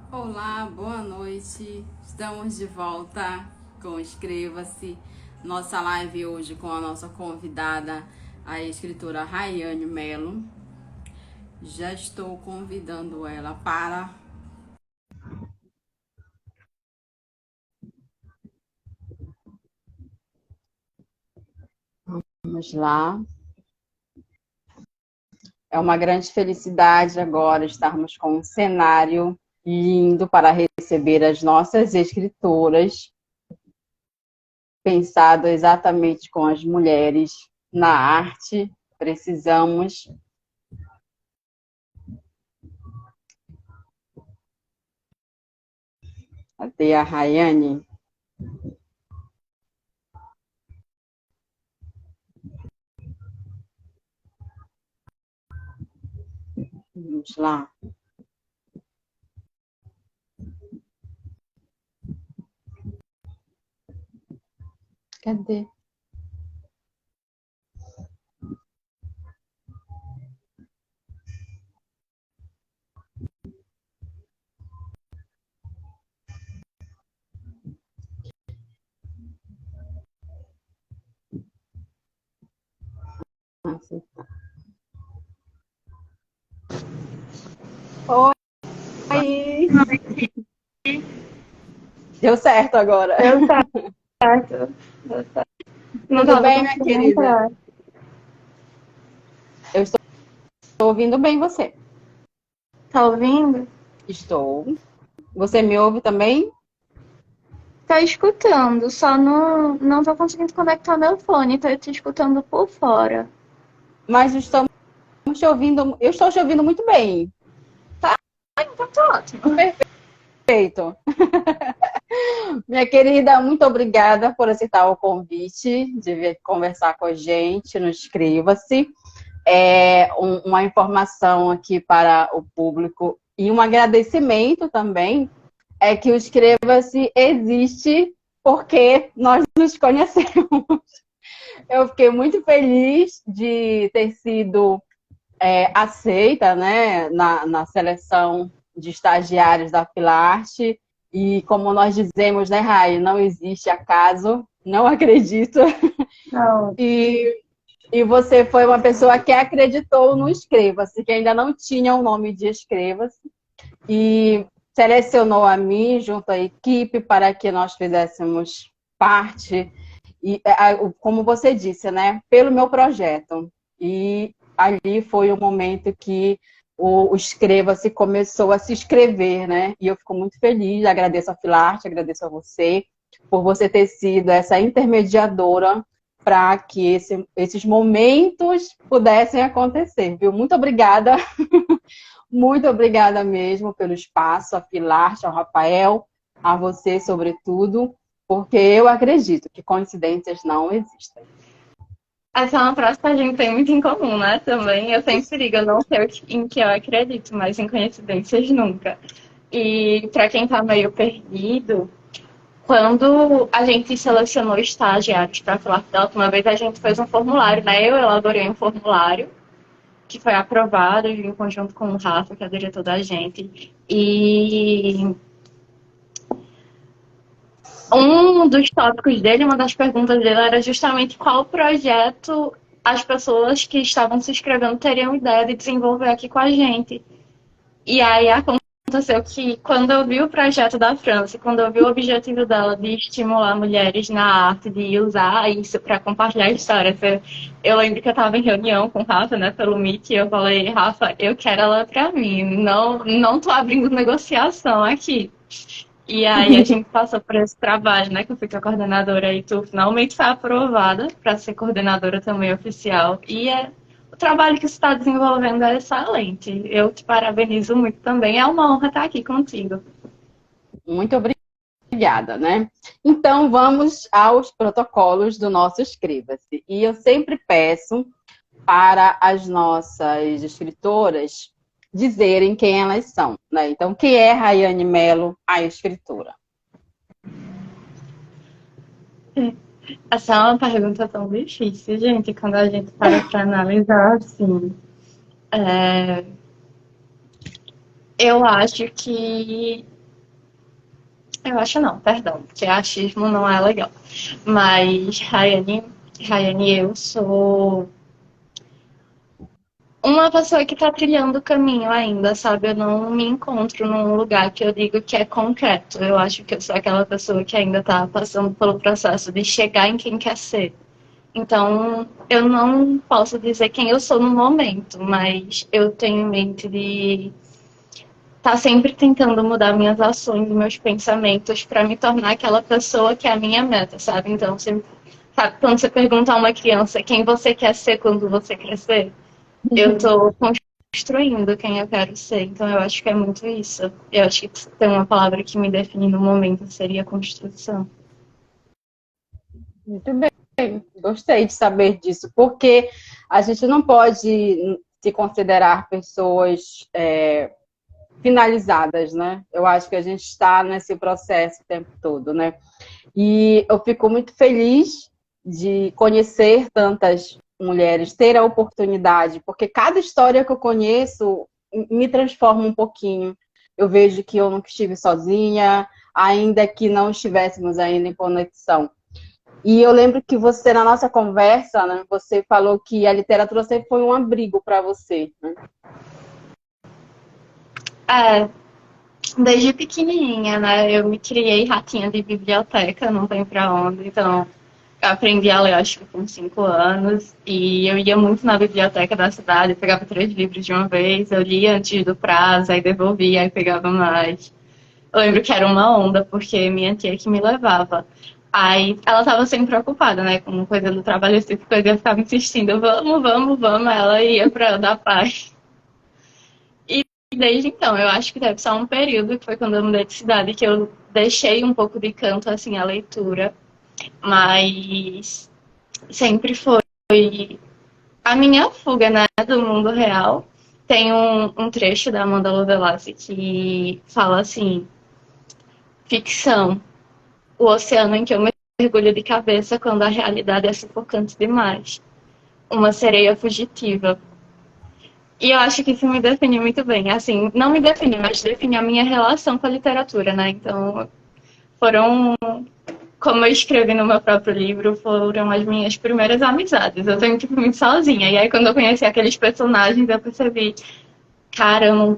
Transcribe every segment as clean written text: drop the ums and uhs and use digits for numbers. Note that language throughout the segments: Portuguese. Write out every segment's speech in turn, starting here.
Olá, boa noite. Estamos de volta com Inscreva-se. Nossa live hoje com a nossa convidada, a escritora Rayane Melo. Já estou convidando ela para. Vamos lá. É uma grande felicidade agora estarmos com um cenário lindo para receber as nossas escritoras, pensado exatamente com as mulheres na arte. Precisamos. Cadê a Rayane? Vamos lá. Cadê? Oi! Deu certo agora. Deu certo. Deu certo. Não Tudo estava bem, minha conseguindo querida? entrar. Eu estou ouvindo bem você. Tá ouvindo? Estou. Você me ouve também? Tá escutando, só não tô conseguindo conectar meu fone, tô te escutando por fora. Mas estamos te ouvindo. Eu estou te ouvindo muito bem. Ah, então tá ótimo. Perfeito. Minha querida, muito obrigada por aceitar o convite de vir conversar com a gente. No Inscreva-se. Uma informação aqui para o público e um agradecimento também é que o Inscreva-se existe porque nós nos conhecemos. Eu fiquei muito feliz de ter sido aceita, né, na seleção de estagiários da Filarte. E como nós dizemos, né, Rai, não existe acaso, não acredito. Não. E, e você foi uma pessoa que acreditou no Inscreva-se, que ainda não tinha o nome de Inscreva-se, e selecionou a mim junto à equipe para que nós fizéssemos parte, e como você disse, né, pelo meu projeto. E ali foi o momento que o Escreva-se começou a se escrever, né? E eu fico muito feliz, agradeço a Filarte, agradeço a você por você ter sido essa intermediadora para que esses momentos pudessem acontecer, viu? Muito obrigada mesmo pelo espaço, a Filarte, ao Rafael, a você, sobretudo, porque eu acredito que coincidências não existem. Essa é uma frase que a gente tem muito em comum, né? Também. Eu sempre digo, eu não sei em que eu acredito, mas em coincidências nunca. E para quem tá meio perdido, quando a gente selecionou estagiários para falar da última vez, a gente fez um formulário, né? Eu elaborei um formulário que foi aprovado em conjunto com o Rafa, que é o diretor da gente. E um dos tópicos dele, uma das perguntas dele era justamente qual projeto as pessoas que estavam se inscrevendo teriam ideia de desenvolver aqui com a gente. E aí aconteceu que quando eu vi o projeto da França, quando eu vi o objetivo dela de estimular mulheres na arte, de usar isso para compartilhar histórias, eu lembro que eu estava em reunião com o Rafa, né, pelo Meet, e eu falei, Rafa, eu quero ela para mim, não tô abrindo negociação aqui. E aí a gente passou por esse trabalho, né, que eu fui a coordenadora e tu finalmente foi aprovada para ser coordenadora também oficial. E o trabalho que você está desenvolvendo é excelente. Eu te parabenizo muito também. É uma honra estar aqui contigo. Muito obrigada, né? Então, vamos aos protocolos do nosso Escreva-se. E eu sempre peço para as nossas escritoras dizerem quem elas são, né? Então, quem é Rayane Melo, a escritora? Essa é uma pergunta tão difícil, gente, quando a gente para analisar assim. É, eu acho que Eu acho não, perdão, porque achismo não é legal. Mas, Rayane, eu sou uma pessoa que está trilhando o caminho ainda, sabe? Eu não me encontro num lugar que eu digo que é concreto. Eu acho que eu sou aquela pessoa que ainda está passando pelo processo de chegar em quem quer ser. Então, eu não posso dizer quem eu sou no momento, mas eu tenho em mente de estar sempre tentando mudar minhas ações e meus pensamentos para me tornar aquela pessoa que é a minha meta, sabe? Então, você, sabe, quando você pergunta a uma criança quem você quer ser quando você crescer, eu estou construindo quem eu quero ser. Então, eu acho que é muito isso. Eu acho que tem uma palavra que me define no momento, seria construção. Muito bem, gostei de saber disso, porque a gente não pode se considerar pessoas finalizadas, né? Eu acho que a gente está nesse processo o tempo todo, né? E eu fico muito feliz de conhecer tantas mulheres, ter a oportunidade, porque cada história que eu conheço me transforma um pouquinho. Eu vejo que eu nunca estive sozinha, ainda que não estivéssemos ainda em conexão. E eu lembro que você, na nossa conversa, né, você falou que a literatura sempre foi um abrigo para você, né? É, desde pequenininha, né? Eu me criei ratinha de biblioteca, não tem pra onde. Então, eu aprendi a ler, acho que com 5 anos. E eu ia muito na biblioteca da cidade, pegava 3 livros de uma vez. Eu lia antes do prazo, aí devolvia, aí pegava mais. Eu lembro que era uma onda, porque minha tia que me levava. Aí ela tava sempre preocupada, né, com coisa do trabalho, esse tipo de coisa. Eu ficava insistindo, vamos, vamos, vamos. Ela ia pra dar paz. E desde então, eu acho que deve ser um período, que foi quando eu mudei de cidade, que eu deixei um pouco de canto, assim, a leitura. Mas sempre foi a minha fuga, né, do mundo real. Tem um trecho da Amanda Lovelace que fala assim, ficção, o oceano em que eu mergulho de cabeça quando a realidade é sufocante demais. Uma sereia fugitiva. E eu acho que isso me define muito bem. Assim, não me define, mas define a minha relação com a literatura, né? Então, foram, como eu escrevi no meu próprio livro, foram as minhas primeiras amizades. Eu tenho, tipo, muito sozinha. E aí, quando eu conheci aqueles personagens, eu percebi, cara, eu não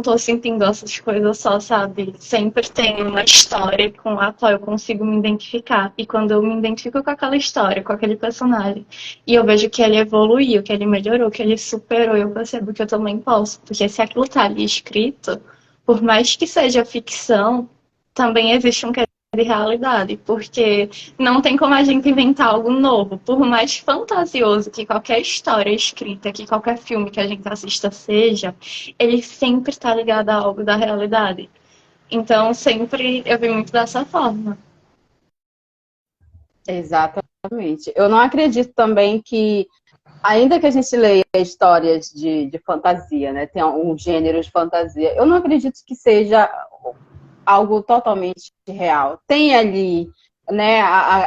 tô sentindo essas coisas só, sabe? Sempre tem uma história com a qual eu consigo me identificar. E quando eu me identifico com aquela história, com aquele personagem, e eu vejo que ele evoluiu, que ele melhorou, que ele superou, eu percebo que eu também posso. Porque se aquilo tá ali escrito, por mais que seja ficção, também existe um de realidade, porque não tem como a gente inventar algo novo, por mais fantasioso que qualquer história escrita, que qualquer filme que a gente assista seja, ele sempre está ligado a algo da realidade. Então, sempre eu vi muito dessa forma. Exatamente. Eu não acredito também que, ainda que a gente leia histórias de fantasia, né? Tem um gênero de fantasia, eu não acredito que seja algo totalmente real. Tem ali, né,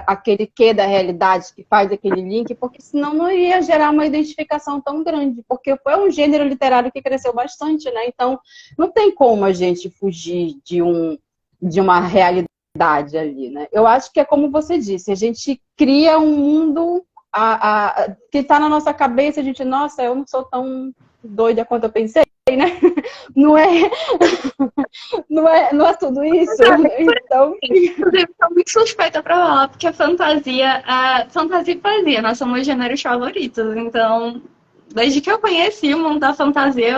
aquele quê da realidade que faz aquele link, porque senão não ia gerar uma identificação tão grande, porque foi um gênero literário que cresceu bastante, né? Então, não tem como a gente fugir de uma realidade ali, né? Eu acho que é como você disse, a gente cria um mundo que está na nossa cabeça, a gente, nossa, eu não sou tão doida quanto eu pensei, né? Não é, não é tudo isso. Então, inclusive, estou muito suspeita para falar, porque fantasia e poesia, nós somos meus gêneros favoritos. Então, desde que eu conheci o mundo da fantasia,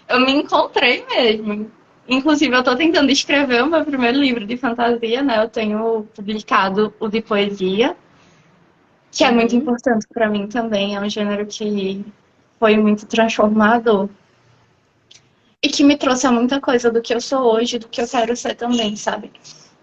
eu me encontrei mesmo. Inclusive, eu estou tentando escrever o meu primeiro livro de fantasia, né? Eu tenho publicado o de poesia, que é muito importante para mim também. É um gênero que foi muito transformador e que me trouxe a muita coisa do que eu sou hoje, do que eu quero ser também, sabe?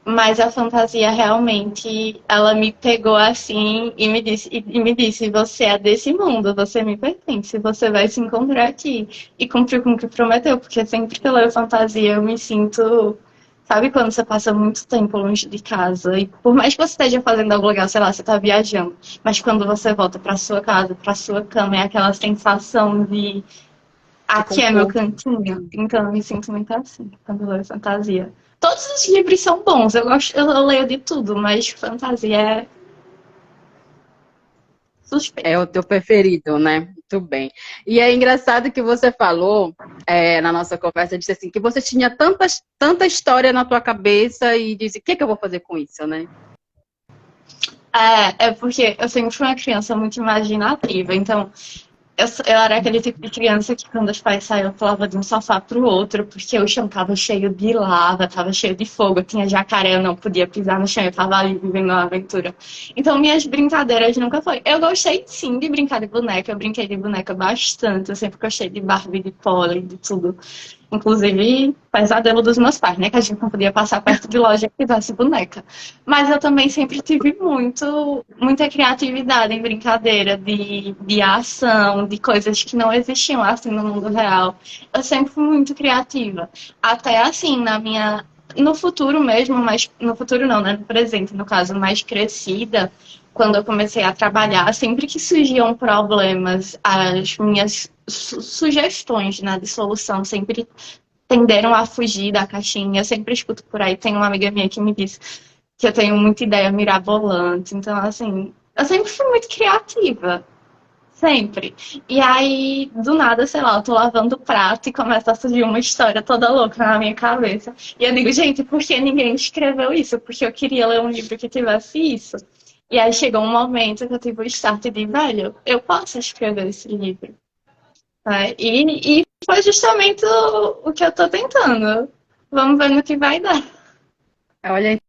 Mas a fantasia realmente, ela me pegou assim e me disse, você é desse mundo, você me pertence, você vai se encontrar aqui. E cumpriu com o que prometeu, porque sempre que eu leio fantasia eu me sinto, sabe quando você passa muito tempo longe de casa e por mais que você esteja fazendo algo legal, sei lá, você tá viajando, mas quando você volta pra sua casa, pra sua cama, é aquela sensação de Aqui é meu cantinho, então eu me sinto muito assim quando eu leio fantasia. Todos os livros são bons, eu leio de tudo, mas fantasia é É suspeito. o teu preferido, né? Muito bem. E é engraçado que você falou, na nossa conversa, disse assim, que você tinha tanta história na tua cabeça e disse, o que que eu vou fazer com isso, né? É porque eu sempre fui uma criança muito imaginativa, então eu era aquele tipo de criança que quando os pais saíam, pulava de um sofá pro outro, porque o chão tava cheio de lava, tava cheio de fogo, tinha jacaré, eu não podia pisar no chão, eu tava ali vivendo uma aventura. Então minhas brincadeiras nunca foi. Eu gostei sim de brincar de boneca, eu brinquei de boneca bastante, eu sempre gostei de Barbie, de Polly, de tudo. Inclusive, pesadelo dos meus pais, né? Que a gente não podia passar perto de loja que tivesse boneca. Mas eu também sempre tive muita criatividade em brincadeira de ação, de coisas que não existiam assim no mundo real. Eu sempre fui muito criativa. Até assim, no futuro mesmo, mas no futuro não, né? No presente, no caso, mais crescida, quando eu comecei a trabalhar, sempre que surgiam problemas, as minhas sugestões, né, de solução sempre tenderam a fugir da caixinha. Eu sempre escuto por aí, tem uma amiga minha que me disse que eu tenho muita ideia mirabolante. Então, assim, eu sempre fui muito criativa. Sempre. E aí, do nada, sei lá, eu tô lavando o prato e começa a surgir uma história toda louca na minha cabeça. E eu digo, gente, por que ninguém escreveu isso? Porque eu queria ler um livro que tivesse isso. E aí chegou um momento que eu tive o start de, velho, eu posso escrever esse livro. Né? E foi justamente o que eu tô tentando. Vamos ver no que vai dar. Olha,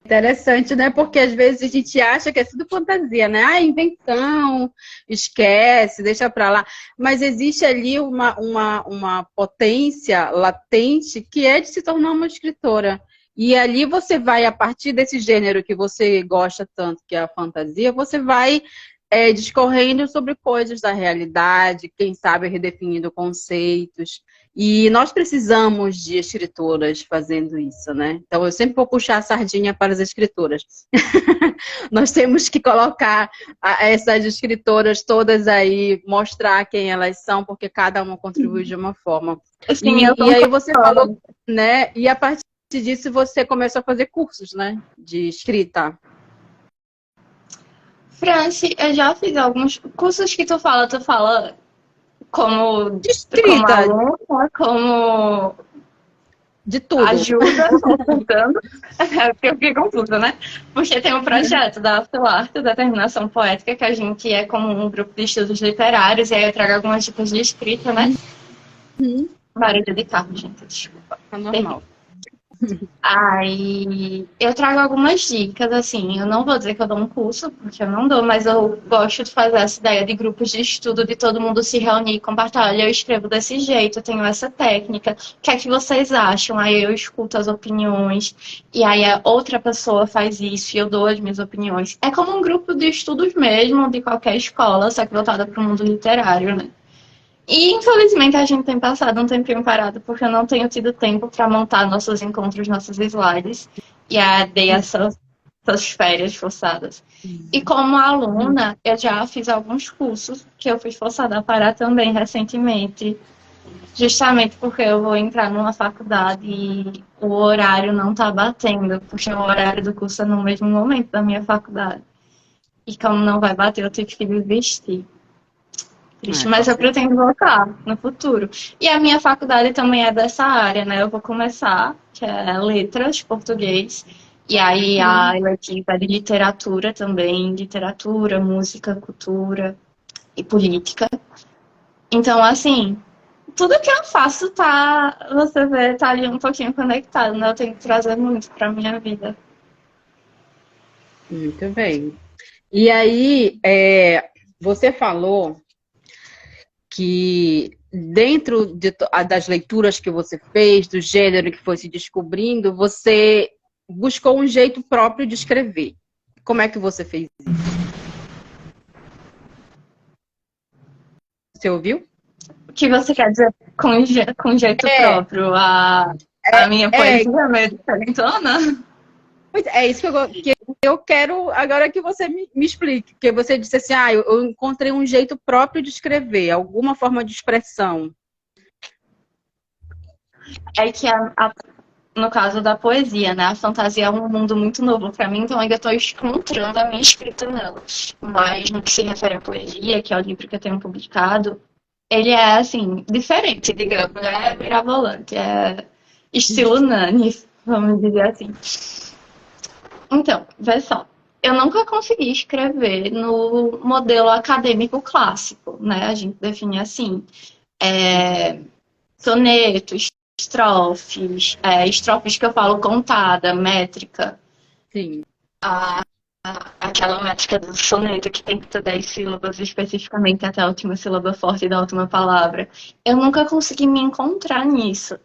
interessante, né? Porque às vezes a gente acha que é tudo fantasia, né? Ah, invenção, esquece, deixa pra lá. Mas existe ali uma potência latente que é de se tornar uma escritora. E ali você vai, a partir desse gênero que você gosta tanto, que é a fantasia, você vai discorrendo sobre coisas da realidade, quem sabe redefinindo conceitos. E nós precisamos de escritoras fazendo isso, né? Então, eu sempre vou puxar a sardinha para as escritoras. Nós temos que colocar essas escritoras todas aí, mostrar quem elas são, porque cada uma contribui de uma forma. Assim, E aí você falou, né? E a partir disso você começou a fazer cursos, né? De escrita. Franci, eu já fiz alguns cursos que tu fala como, De como escrita, aluna, como de tudo. ajuda, consultando. Porque eu fiquei confusa, né? Porque tem um projeto da Afterarte, Determinação Poética, que a gente é como um grupo de estudos literários, e aí eu trago algumas dicas de escrita, né? Barulho de carro, gente, desculpa. É normal. Aí eu trago algumas dicas, assim, eu não vou dizer que eu dou um curso, porque eu não dou, mas eu gosto de fazer essa ideia de grupos de estudo, de todo mundo se reunir e compartilhar. Olha, eu escrevo desse jeito, eu tenho essa técnica, o que é que vocês acham? Aí eu escuto as opiniões, e aí a outra pessoa faz isso, e eu dou as minhas opiniões. É como um grupo de estudos mesmo, de qualquer escola, só que voltada para o mundo literário, né? E infelizmente a gente tem passado um tempinho parado porque eu não tenho tido tempo para montar nossos encontros, nossos slides. E aí dei essas férias forçadas. E como aluna, eu já fiz alguns cursos que eu fui forçada a parar também recentemente. Justamente porque eu vou entrar numa faculdade e o horário não está batendo, porque o horário do curso é no mesmo momento da minha faculdade. E como não vai bater, eu tenho que desistir. Triste, mas eu pretendo voltar no futuro. E a minha faculdade também é dessa área, né? Eu vou começar, que é letras, português, e aí a eletiva é de literatura também, literatura, música, cultura e política. Então, assim, tudo que eu faço você vê, tá ali um pouquinho conectado, né? Eu tenho que trazer muito pra minha vida. Muito bem. E aí, você falou que dentro das leituras que você fez, do gênero que foi se descobrindo, você buscou um jeito próprio de escrever. Como é que você fez isso? Você ouviu? O que você quer dizer com jeito próprio? A minha poesia é meio diferentona? É isso que eu quero agora que você me explique. Porque você disse assim, eu encontrei um jeito próprio de escrever, alguma forma de expressão. é que no caso da poesia, né? A fantasia é um mundo muito novo para mim, então ainda estou encontrando a minha escrita nela. Mas no que se refere à poesia, que é o livro que eu tenho publicado, ele é, assim, diferente, digamos, é mirabolante, é estilo Nani, vamos dizer assim. Então, vê só, eu nunca consegui escrever no modelo acadêmico clássico, né? A gente define assim, sonetos, estrofes que eu falo contada, métrica. Sim. Aquela métrica do soneto que tem que ter 10 sílabas, especificamente até a última sílaba forte da última palavra. Eu nunca consegui me encontrar nisso.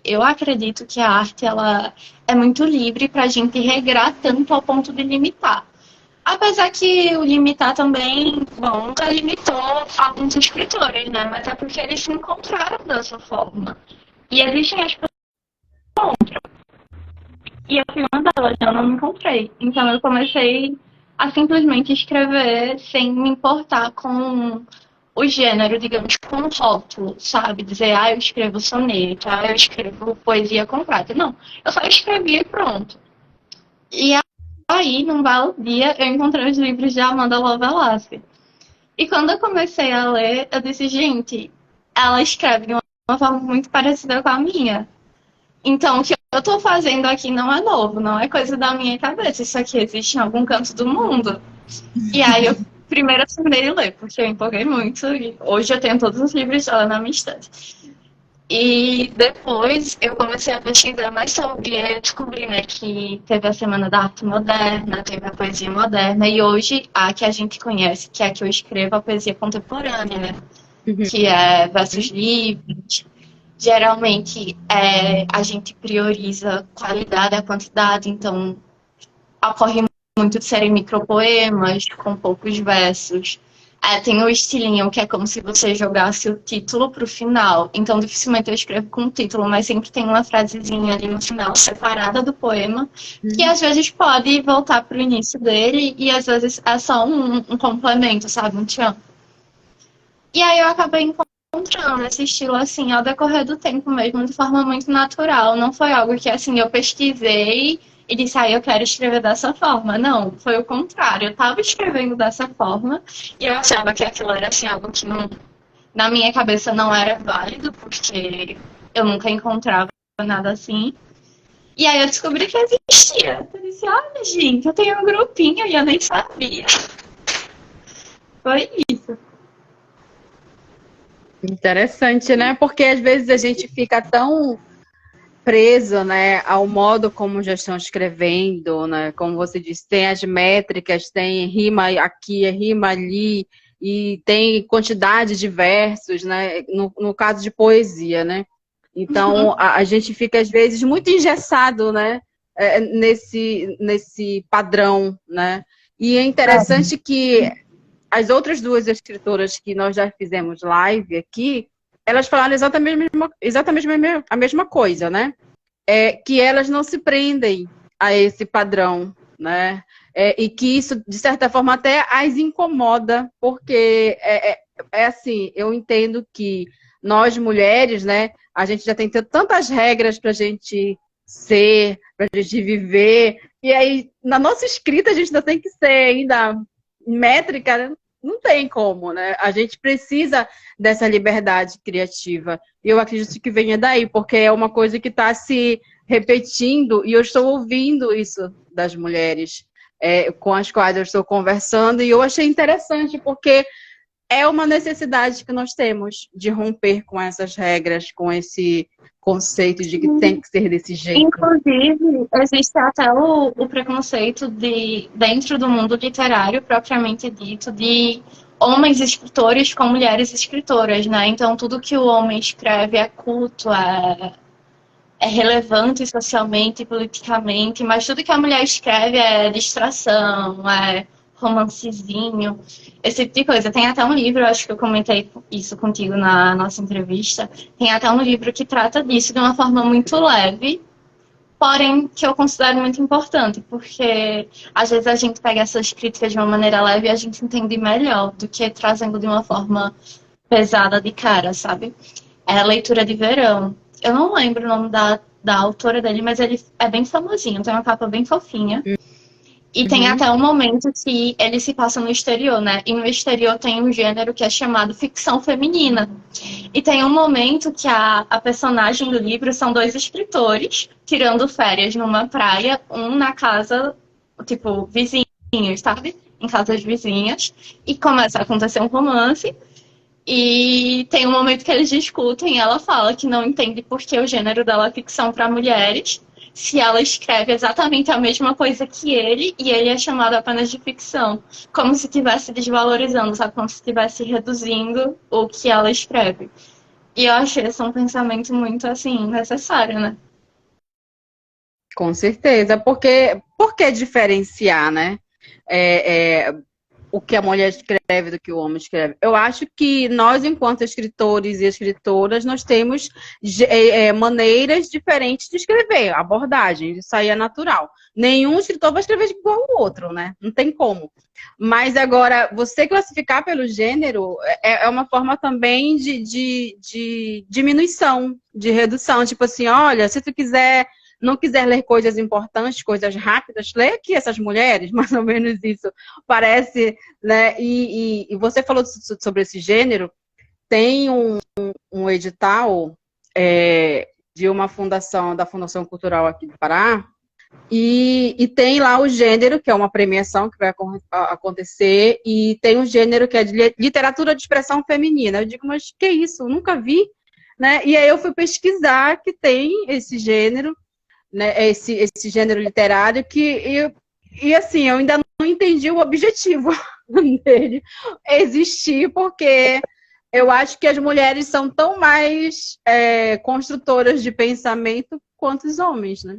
Eu acredito que a arte, ela é muito livre pra gente regrar tanto ao ponto de limitar. Apesar que o limitar também, bom, nunca limitou alguns escritores, né? Mas é porque eles se encontraram dessa forma. E existem as pessoas que encontram. E eu fui uma delas, eu não me encontrei. Então eu comecei a simplesmente escrever sem me importar com o gênero, digamos, com o rótulo, sabe? Dizer, eu escrevo soneto, eu escrevo poesia completa. Não, eu só escrevi e pronto. E aí, num belo dia, eu encontrei os livros de Amanda Lovelace. E quando eu comecei a ler, eu disse, gente, ela escreve de uma forma muito parecida com a minha. Então, o que eu tô fazendo aqui não é novo, não é coisa da minha cabeça. Isso aqui existe em algum canto do mundo. E aí, eu primeiro terminei de ler, porque eu empolguei muito. E hoje eu tenho todos os livros dela na minha estante. E depois eu comecei a pesquisar mais sobre, eu descobri, né, que teve a Semana da Arte Moderna, teve a Poesia Moderna, e hoje a que a gente conhece, que é a que eu escrevo, a poesia contemporânea, né, que é versos livres. Geralmente a gente prioriza qualidade a quantidade, então ocorre muito de serem micropoemas com poucos versos. Tem o estilinho, que é como se você jogasse o título pro final. Então, dificilmente eu escrevo com o título, mas sempre tem uma frasezinha ali no final, separada do poema, que às vezes pode voltar pro início dele, e às vezes é só um complemento, sabe? Um tchan. E aí eu acabei encontrando esse estilo, assim, ao decorrer do tempo mesmo, de forma muito natural. Não foi algo que, assim, eu pesquisei e disse, eu quero escrever dessa forma. Não, foi o contrário. Eu estava escrevendo dessa forma e eu achava que aquilo era, assim, algo que não, na minha cabeça não era válido, porque eu nunca encontrava nada assim. E aí eu descobri que existia. Eu disse, olha, gente, eu tenho um grupinho e eu nem sabia. Foi isso. Interessante, né? Porque às vezes a gente fica tão preso, né, ao modo como já estão escrevendo, né? Como você disse, tem as métricas, tem rima aqui, rima ali, e tem quantidade de versos, né? No caso de poesia, né? Então a gente fica às vezes muito engessado, né? Nesse padrão, né? E é interessante que as outras duas escritoras que nós já fizemos live aqui, elas falaram exatamente a mesma coisa, né? Que elas não se prendem a esse padrão, né? E que isso, de certa forma, até as incomoda, porque assim, eu entendo que nós mulheres, né, a gente já tem tantas regras para a gente ser, para a gente viver, e aí na nossa escrita a gente ainda tem que ser ainda métrica, não tem como, né? A gente precisa dessa liberdade criativa. E eu acredito que venha daí, porque é uma coisa que está se repetindo e eu estou ouvindo isso das mulheres com as quais eu estou conversando e eu achei interessante, porque é uma necessidade que nós temos de romper com essas regras, com esse conceito de que tem que ser desse jeito. Inclusive, existe até o preconceito dentro do mundo literário, propriamente dito, de homens escritores com mulheres escritoras, né? Então, tudo que o homem escreve é culto, é relevante socialmente e politicamente, mas tudo que a mulher escreve é distração, é romancezinho, esse tipo de coisa. Tem até um livro, acho que eu comentei isso contigo na nossa entrevista, tem até um livro que trata disso de uma forma muito leve, porém que eu considero muito importante, porque às vezes a gente pega essas críticas de uma maneira leve e a gente entende melhor do que trazendo de uma forma pesada de cara, sabe? É a Leitura de Verão. Eu não lembro o nome da autora dele, mas ele é bem famosinho, tem uma capa bem fofinha. E tem Uhum. até um momento que ele se passa no exterior, né? E no exterior tem um gênero que é chamado ficção feminina. E tem um momento que a personagem do livro são dois escritores tirando férias numa praia, um na casa, tipo, vizinhos, sabe? Em casas vizinhas. E começa a acontecer um romance. E tem um momento que eles discutem e ela fala que não entende por que o gênero dela é ficção para mulheres, se ela escreve exatamente a mesma coisa que ele e ele é chamado apenas de ficção, como se estivesse desvalorizando, sabe? Como se estivesse reduzindo o que ela escreve. E eu achei esse um pensamento muito, assim, necessário, né? Com certeza, porque por que diferenciar, né? É, o que a mulher escreve do que o homem escreve. Eu acho que nós, enquanto escritores e escritoras, nós temos maneiras diferentes de escrever, abordagem, isso aí é natural. Nenhum escritor vai escrever igual ao outro, né? Não tem como. Mas agora, você classificar pelo gênero é uma forma também de diminuição, de redução. Tipo assim, olha, se tu não quiser ler coisas importantes, coisas rápidas, lê aqui essas mulheres, mais ou menos isso. Parece, né? E você falou sobre esse gênero, tem um edital de uma fundação, da Fundação Cultural aqui do Pará, e tem lá o gênero, que é uma premiação que vai acontecer, e tem um gênero que é de literatura de expressão feminina. Eu digo, mas que isso? Eu nunca vi. Né? E aí eu fui pesquisar que tem esse gênero, né, esse gênero literário e assim, eu ainda não entendi o objetivo dele existir, porque eu acho que as mulheres são tão mais construtoras de pensamento quanto os homens, né?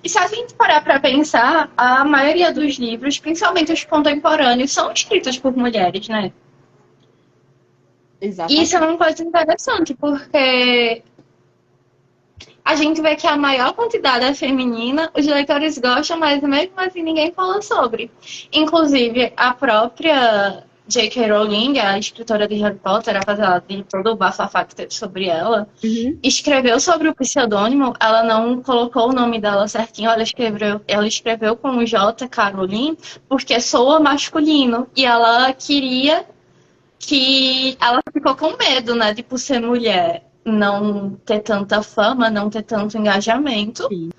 E se a gente parar para pensar, a maioria dos livros, principalmente os contemporâneos, são escritos por mulheres, né? E isso é Exatamente. uma coisa interessante, porque a gente vê que a maior quantidade é feminina, os leitores gostam, mas mesmo assim ninguém fala sobre. Inclusive, a própria J.K. Rowling, a escritora de Harry Potter, apesar de todo o bafafá que teve sobre ela, Uhum. escreveu sobre o pseudônimo, ela não colocou o nome dela certinho, ela escreveu com o J. Rowling, porque soa masculino, e ela queria que ela ficou com medo, né, de por ser mulher não ter tanta fama, não ter tanto engajamento. Sim.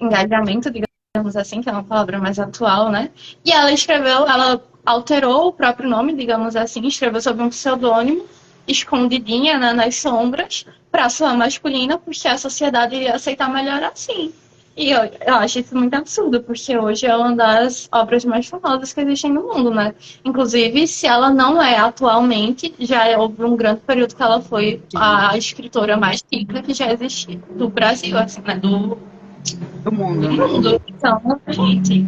Engajamento, digamos assim, que é uma palavra mais atual, né? E ela alterou o próprio nome, digamos assim, escreveu sob um pseudônimo, escondidinha, né, nas sombras, para sua masculina, porque a sociedade iria aceitar melhor assim. E eu acho isso muito absurdo, porque hoje é uma das obras mais famosas que existem no mundo, né? Inclusive, se ela não é atualmente, já houve um grande período que ela foi a escritora mais rica que já existiu do Brasil, assim, né? Do Do mundo. mundo. Então, gente,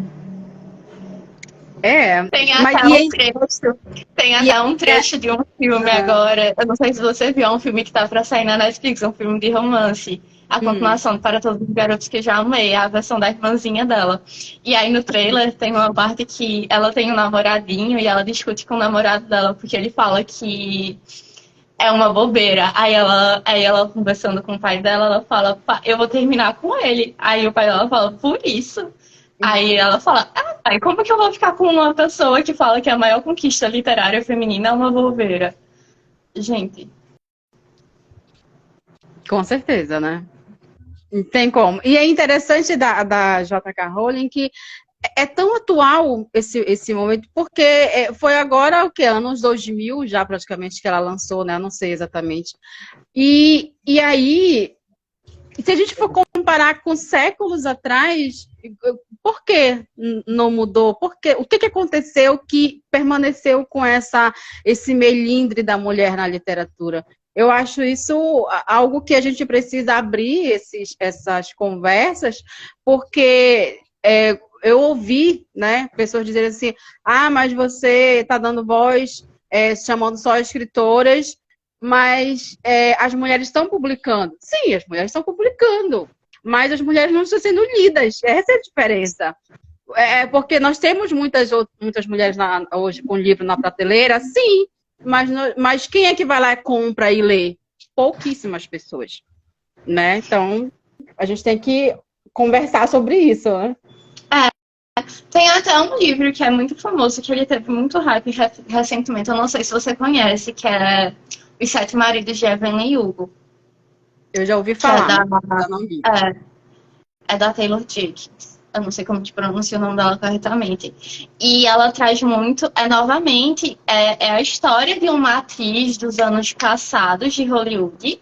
É, tem mas até um trecho, tem e até um trecho de um filme agora. Eu não sei se você viu, é um filme que tá pra sair na Netflix, um filme de romance. A continuação de Para Todos os Garotos que Já Amei, a versão da irmãzinha dela. E aí no trailer tem uma parte que ela tem um namoradinho e ela discute com o namorado dela, porque ele fala que é uma bobeira. Aí ela conversando com o pai dela, ela fala, eu vou terminar com ele. Aí o pai dela fala, por isso. Aí ela fala, pai, como que eu vou ficar com uma pessoa que fala que a maior conquista literária feminina é uma bobeira? Gente. com certeza, né? Não tem como. E é interessante da J.K. Rowling que é tão atual esse momento, porque foi agora, o que? Anos 2000 já praticamente que ela lançou, né? Eu não sei exatamente. E aí, se a gente for comparar com séculos atrás, por que não mudou? O que aconteceu que permaneceu com esse melindre da mulher na literatura? Eu acho isso algo que a gente precisa abrir essas conversas, porque eu ouvi, né, pessoas dizerem assim, mas você está dando voz, chamando só escritoras, mas as mulheres estão publicando. Sim, as mulheres estão publicando, mas as mulheres não estão sendo lidas. Essa é a diferença. Porque nós temos muitas mulheres hoje com livro na prateleira, sim, mas quem é que vai lá e compra e lê? pouquíssimas pessoas, né? Então, a gente tem que conversar sobre isso, né? Tem até um livro que é muito famoso, que ele teve muito hype recentemente, eu não sei se você conhece, que é Os Sete Maridos de Evelyn Hugo, Eu já ouvi que é falar, mas ainda não li. é da Taylor Jenkins. Eu não sei como te pronuncia o nome dela corretamente. E ela traz muito, novamente, é a história de uma atriz dos anos passados de Hollywood,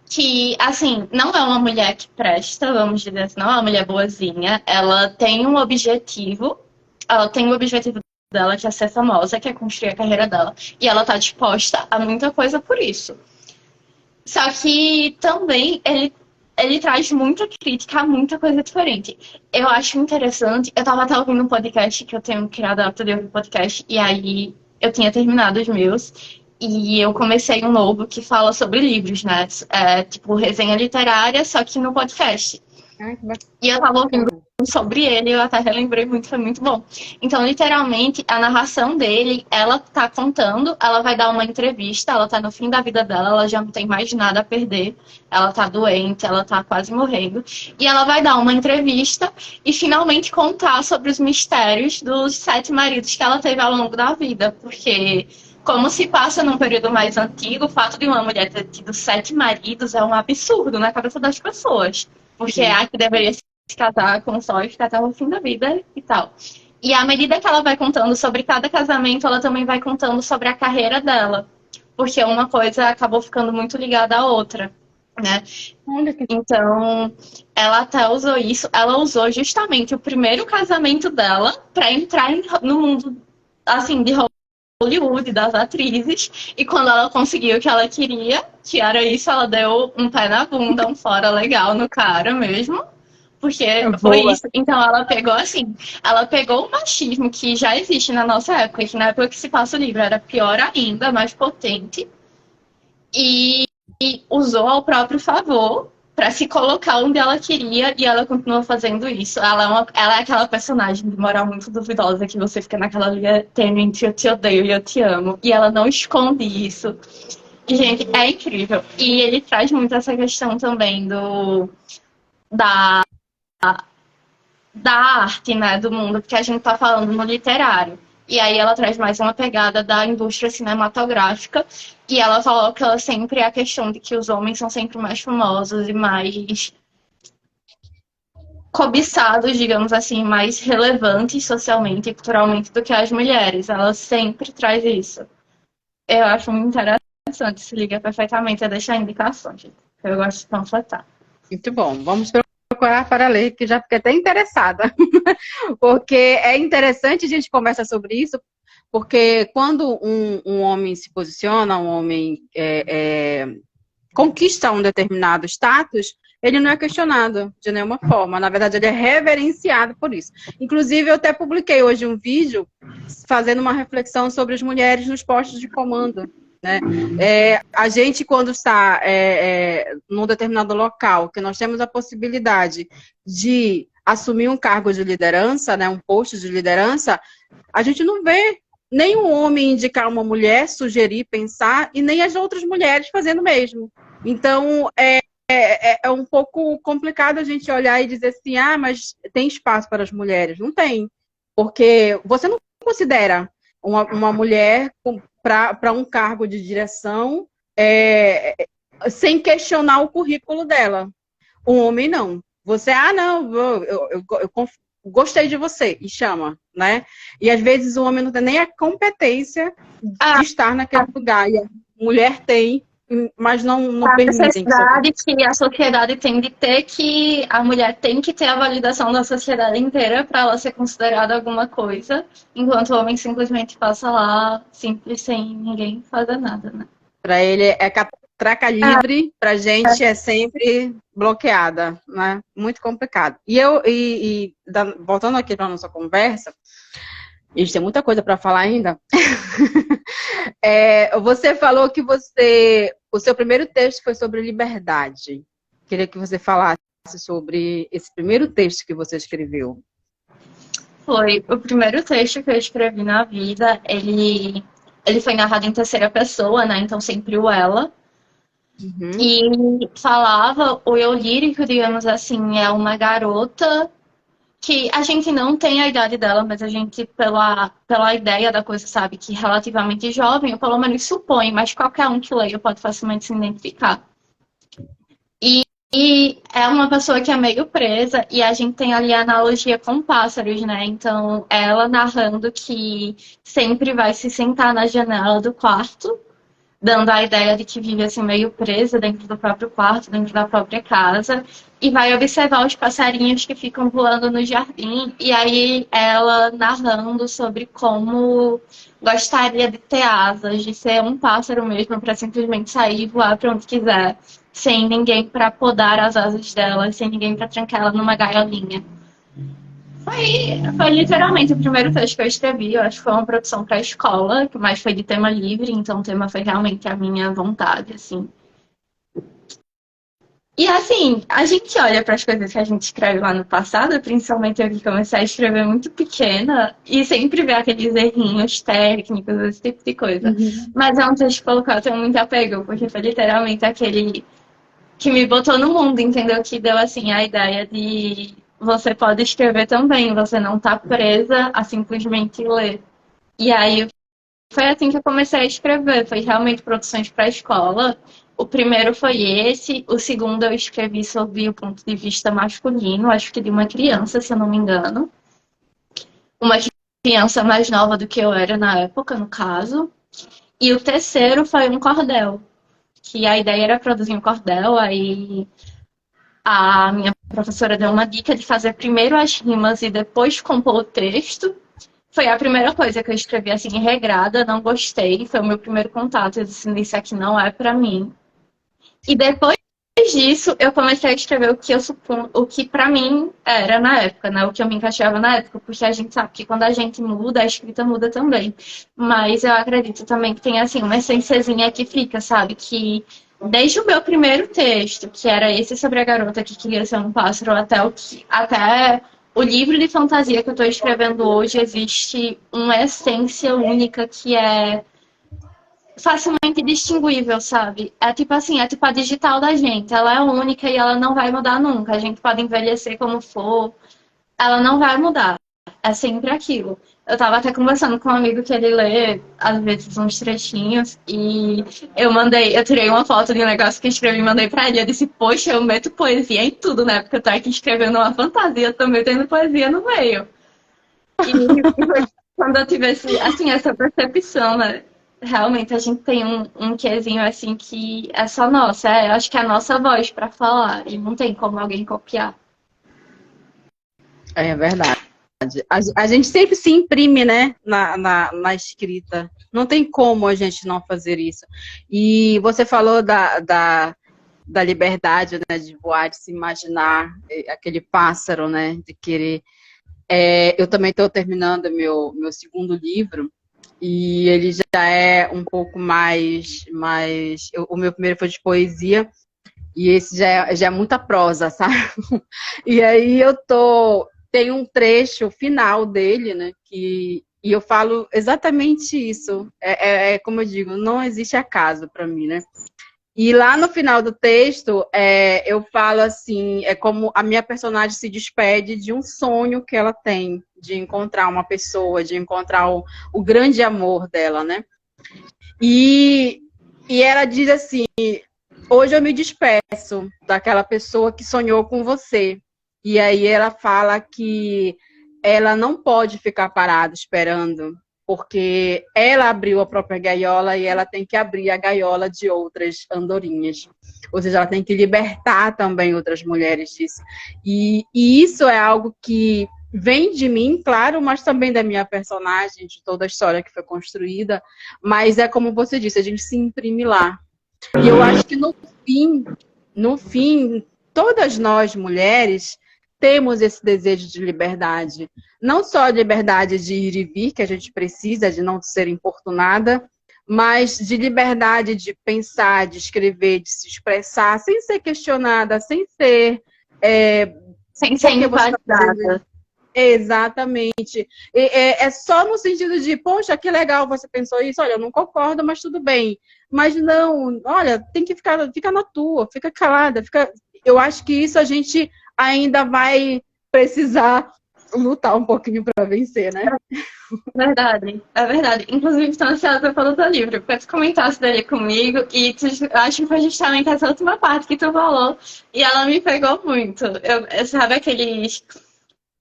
que, assim, não é uma mulher que presta, vamos dizer assim, não é uma mulher boazinha. Ela tem um objetivo, dela, que é ser famosa, que é construir a carreira dela. E ela tá disposta a muita coisa por isso. Só que também ele traz muita crítica a muita coisa diferente. Eu acho interessante, eu tava até ouvindo um podcast, que eu tenho criado a hábito de ouvir podcast, e aí eu tinha terminado os meus, e eu comecei um novo que fala sobre livros, né? Tipo, resenha literária, só que no podcast. Ai, que bacana. E eu tava ouvindo sobre ele, eu até relembrei muito, foi muito bom. Então, literalmente, a narração dele, ela tá contando, ela vai dar uma entrevista, ela tá no fim da vida dela, ela já não tem mais nada a perder, ela tá doente, ela tá quase morrendo, e ela vai dar uma entrevista e finalmente contar sobre os mistérios dos 7 maridos que ela teve ao longo da vida, porque como se passa num período mais antigo, o fato de uma mulher ter tido 7 maridos é um absurdo na cabeça das pessoas. Porque é a que deveria se casar com só e ficar até o fim da vida e tal. E à medida que ela vai contando sobre cada casamento, ela também vai contando sobre a carreira dela. Porque uma coisa acabou ficando muito ligada à outra, né? Então, ela até usou isso. Ela usou justamente o primeiro casamento dela para entrar no mundo, assim, de Hollywood, das atrizes, e quando ela conseguiu o que ela queria, que era isso, ela deu um pé na bunda, um fora legal no cara mesmo, porque foi isso. Então ela pegou o machismo que já existe na nossa época, que na época que se passa o livro era pior ainda, mais potente, e usou ao próprio favor para se colocar onde ela queria, e ela continua fazendo isso. Ela é aquela personagem de moral muito duvidosa que você fica naquela linha tênue entre eu te odeio e eu te amo. E ela não esconde isso. E, gente, é incrível. E ele traz muito essa questão também da, da arte, né, do mundo, porque a gente tá falando no literário. E aí ela traz mais uma pegada da indústria cinematográfica, e ela coloca sempre a questão de que os homens são sempre mais famosos e mais cobiçados, digamos assim, mais relevantes socialmente e culturalmente do que as mulheres. Ela sempre traz isso. Eu acho muito interessante, se liga perfeitamente a deixar indicações, gente. Eu gosto de panfletar. Muito bom. Vamos procurar para ler, que já fiquei até interessada. Porque é interessante a gente conversar sobre isso, porque quando um homem se posiciona, um homem conquista um determinado status, ele não é questionado de nenhuma forma. Na verdade, ele é reverenciado por isso. Inclusive, eu até publiquei hoje um vídeo fazendo uma reflexão sobre as mulheres nos postos de comando. Né? A gente, quando está num determinado local, que nós temos a possibilidade de assumir um cargo de liderança, né, um posto de liderança, a gente não vê nem um homem indicar uma mulher, sugerir, pensar, e nem as outras mulheres fazendo o mesmo. Então, é um pouco complicado a gente olhar e dizer assim, mas tem espaço para as mulheres. Não tem, porque você não considera uma mulher para um cargo de direção sem questionar o currículo dela. Um homem não. Você, não, eu gostei de você, e chama, né? E às vezes o homem não tem nem a competência de estar naquele lugar. E a mulher tem, mas não permitem. A necessidade que a sociedade tem de ter, que a mulher tem que ter a validação da sociedade inteira para ela ser considerada alguma coisa, enquanto o homem simplesmente passa lá, simples, sem ninguém fazer nada, né? Para ele é catraca livre, para a gente é sempre bloqueada, né? Muito complicado. Voltando aqui para a nossa conversa, a gente tem muita coisa para falar ainda. Você falou que o seu primeiro texto foi sobre liberdade. Queria que você falasse sobre esse primeiro texto que você escreveu. Foi o primeiro texto que eu escrevi na vida. Ele foi narrado em terceira pessoa, né? Então sempre o ela. Uhum. E falava, o eu lírico, digamos assim, é uma garota que a gente não tem a idade dela, mas a gente, pela ideia da coisa, sabe, que relativamente jovem, ou pelo menos supõe, mas qualquer um que leia pode facilmente se identificar. E é uma pessoa que é meio presa, e a gente tem ali a analogia com pássaros, né? Então, ela narrando que sempre vai se sentar na janela do quarto, dando a ideia de que vive assim meio presa dentro do próprio quarto, dentro da própria casa, e vai observar os passarinhos que ficam voando no jardim, e aí ela narrando sobre como gostaria de ter asas, de ser um pássaro mesmo, para simplesmente sair e voar para onde quiser, sem ninguém para podar as asas dela, sem ninguém para trancar ela numa gaiolinha. Foi literalmente o primeiro texto que eu escrevi. Eu acho que foi uma produção para a escola, mas foi de tema livre, então o tema foi realmente a minha vontade, assim. E assim, a gente olha para as coisas que a gente escreve lá no passado, principalmente eu que comecei a escrever muito pequena, e sempre vê aqueles errinhos técnicos, esse tipo de coisa. Uhum. Mas é um texto que eu tenho muito apego, porque foi literalmente aquele que me botou no mundo, entendeu? Que deu assim a ideia de você pode escrever também, você não tá presa a simplesmente ler. E aí foi assim que eu comecei a escrever, foi realmente produções para a escola. O primeiro foi esse, o segundo eu escrevi sobre o ponto de vista masculino, acho que de uma criança, se eu não me engano. Uma criança mais nova do que eu era na época, no caso. E o terceiro foi um cordel, que a ideia era produzir um cordel, aí a minha professora deu uma dica de fazer primeiro as rimas e depois compor o texto. Foi a primeira coisa que eu escrevi assim, regrada, não gostei. Foi o meu primeiro contato. Eu disse, isso aqui não é pra mim. E depois disso, eu comecei a escrever o que eu suponho, o que pra mim era na época, né? O que eu me encaixava na época, porque a gente sabe que quando a gente muda, a escrita muda também. Mas eu acredito também que tem assim uma essenciazinha que fica, sabe? Que desde o meu primeiro texto, que era esse sobre a garota que queria ser um pássaro, até o livro de fantasia que eu estou escrevendo hoje, existe uma essência única que é facilmente distinguível, sabe? É tipo assim, é tipo a digital da gente. Ela é única e ela não vai mudar nunca. A gente pode envelhecer como for, ela não vai mudar. É sempre aquilo. Eu tava até conversando com um amigo que ele lê, às vezes, uns trechinhos, e eu tirei uma foto de um negócio que eu escrevi e mandei pra ele. Eu disse, poxa, eu meto poesia em tudo, né? Porque eu tô aqui escrevendo uma fantasia, também tendo poesia no meio. E foi quando eu tive assim, essa percepção, né? Realmente a gente tem um quezinho assim que é só nossa, eu acho que é a nossa voz para falar e não tem como alguém copiar. É verdade. A gente sempre se imprime, né, na escrita. Não tem como a gente não fazer isso. E você falou da liberdade, né, de voar, de se imaginar aquele pássaro, né, de querer. Eu também estou terminando meu segundo livro e ele já é um pouco o meu primeiro foi de poesia e esse já é muita prosa, sabe? E aí tem um trecho final dele, né, e eu falo exatamente isso. Como eu digo, não existe acaso para mim, né? E lá no final do texto, eu falo assim, é como a minha personagem se despede de um sonho que ela tem, de encontrar uma pessoa, de encontrar o grande amor dela, né? E, e ela diz assim, hoje eu me despeço daquela pessoa que sonhou com você. E aí ela fala que ela não pode ficar parada esperando, porque ela abriu a própria gaiola e ela tem que abrir a gaiola de outras andorinhas. Ou seja, ela tem que libertar também outras mulheres disso. E isso é algo que vem de mim, claro, mas também da minha personagem, de toda a história que foi construída. Mas é como você disse, a gente se imprime lá. E eu acho que no fim, todas nós mulheres temos esse desejo de liberdade. Não só a liberdade de ir e vir, que a gente precisa, de não ser importunada, mas de liberdade de pensar, de escrever, de se expressar, sem ser questionada, sem ser. Sem ser Porque você está fazendo. invalidada. Exatamente. É só no sentido de, poxa, que legal você pensou isso. Olha, eu não concordo, mas tudo bem. Mas não, olha, tem que ficar na tua, fica calada, fica. Eu acho que isso a gente ainda vai precisar lutar um pouquinho para vencer, né? Verdade, é verdade. Inclusive, estou ansiosa pelo teu livro, porque tu comentasse dele comigo e acho que foi justamente essa última parte que tu falou e ela me pegou muito. Sabe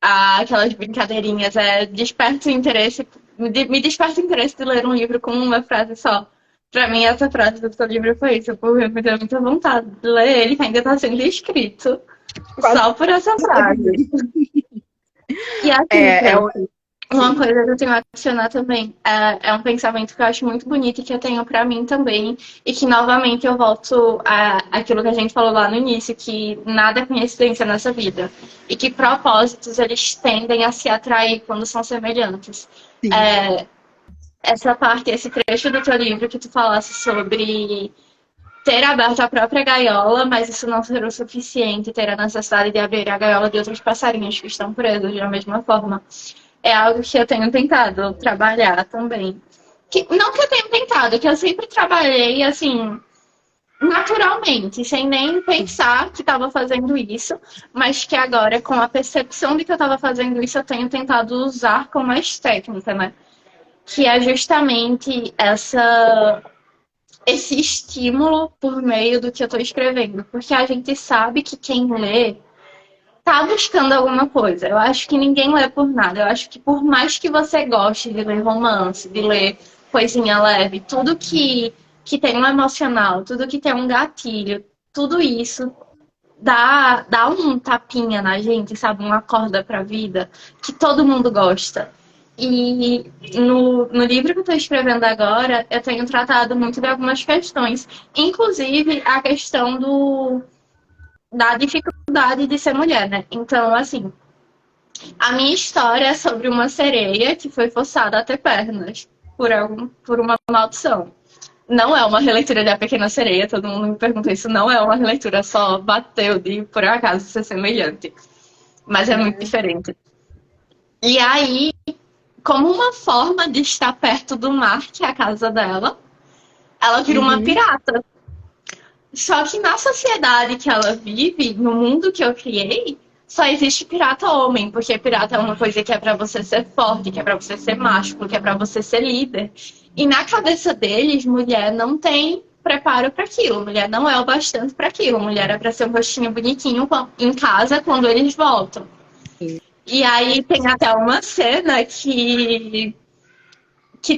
aquelas brincadeirinhas, desperta o interesse, me desperta o interesse de ler um livro com uma frase só. Pra mim, essa frase do seu livro foi isso, porque me deu muita vontade de ler ele, que ainda está sendo escrito, só por essa frase. E assim, uma coisa que eu tenho a adicionar também é um pensamento que eu acho muito bonito e que eu tenho pra mim também, e que novamente eu volto àquilo que a gente falou lá no início, que nada é coincidência nessa vida, e que propósitos eles tendem a se atrair quando são semelhantes. Essa parte, esse trecho do teu livro que tu falasse sobre ter aberto a própria gaiola, mas isso não ser o suficiente, ter a necessidade de abrir a gaiola de outros passarinhos que estão presos da mesma forma. É algo que eu tenho tentado trabalhar também. Não que eu tenha tentado, que eu sempre trabalhei assim, naturalmente, sem nem pensar que estava fazendo isso, mas que agora, com a percepção de que eu estava fazendo isso, eu tenho tentado usar com mais técnica, né? Que é justamente esse estímulo por meio do que eu estou escrevendo. Porque a gente sabe que quem lê tá buscando alguma coisa. Eu acho que ninguém lê por nada. Eu acho que por mais que você goste de ler romance, de ler coisinha leve, tudo que tem um emocional, tudo que tem um gatilho, tudo isso dá um tapinha na gente, sabe? Uma corda pra vida que todo mundo gosta. E no livro que eu estou escrevendo agora, eu tenho tratado muito de algumas questões, inclusive a questão da dificuldade de ser mulher, né? Então, assim, a minha história é sobre uma sereia que foi forçada a ter pernas por uma maldição. Não é uma releitura de A Pequena Sereia, todo mundo me pergunta isso, não é uma releitura, só bateu de por acaso ser semelhante. Mas é muito diferente. E aí, como uma forma de estar perto do mar, que é a casa dela, ela vira uma pirata. Só que na sociedade que ela vive, no mundo que eu criei, só existe pirata homem, porque pirata é uma coisa que é pra você ser forte, que é pra você ser macho, que é pra você ser líder. E na cabeça deles, mulher não tem preparo para aquilo, mulher não é o bastante para aquilo, mulher é pra ser um rostinho bonitinho em casa quando eles voltam. E aí tem até uma cena que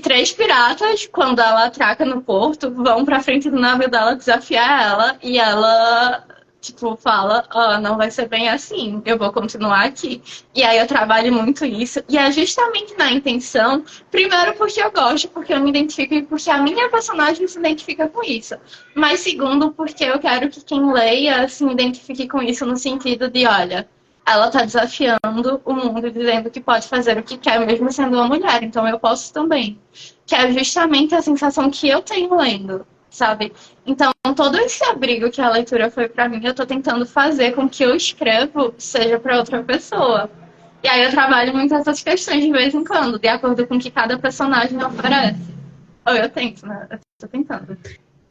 três piratas, quando ela atraca no porto, vão pra frente do navio dela desafiar ela, e ela, tipo, fala, não vai ser bem assim, eu vou continuar aqui. E aí eu trabalho muito isso, e é justamente na intenção, primeiro porque eu gosto, porque eu me identifico e porque a minha personagem se identifica com isso. Mas segundo, porque eu quero que quem leia se identifique com isso no sentido de, olha, ela está desafiando o mundo, dizendo que pode fazer o que quer, mesmo sendo uma mulher, então eu posso também. Que é justamente a sensação que eu tenho lendo, sabe? Então, todo esse abrigo que a leitura foi para mim, eu estou tentando fazer com que eu escrevo seja para outra pessoa. E aí eu trabalho muito essas questões de vez em quando, de acordo com o que cada personagem oferece. Ou eu tento, né? Eu tô tentando.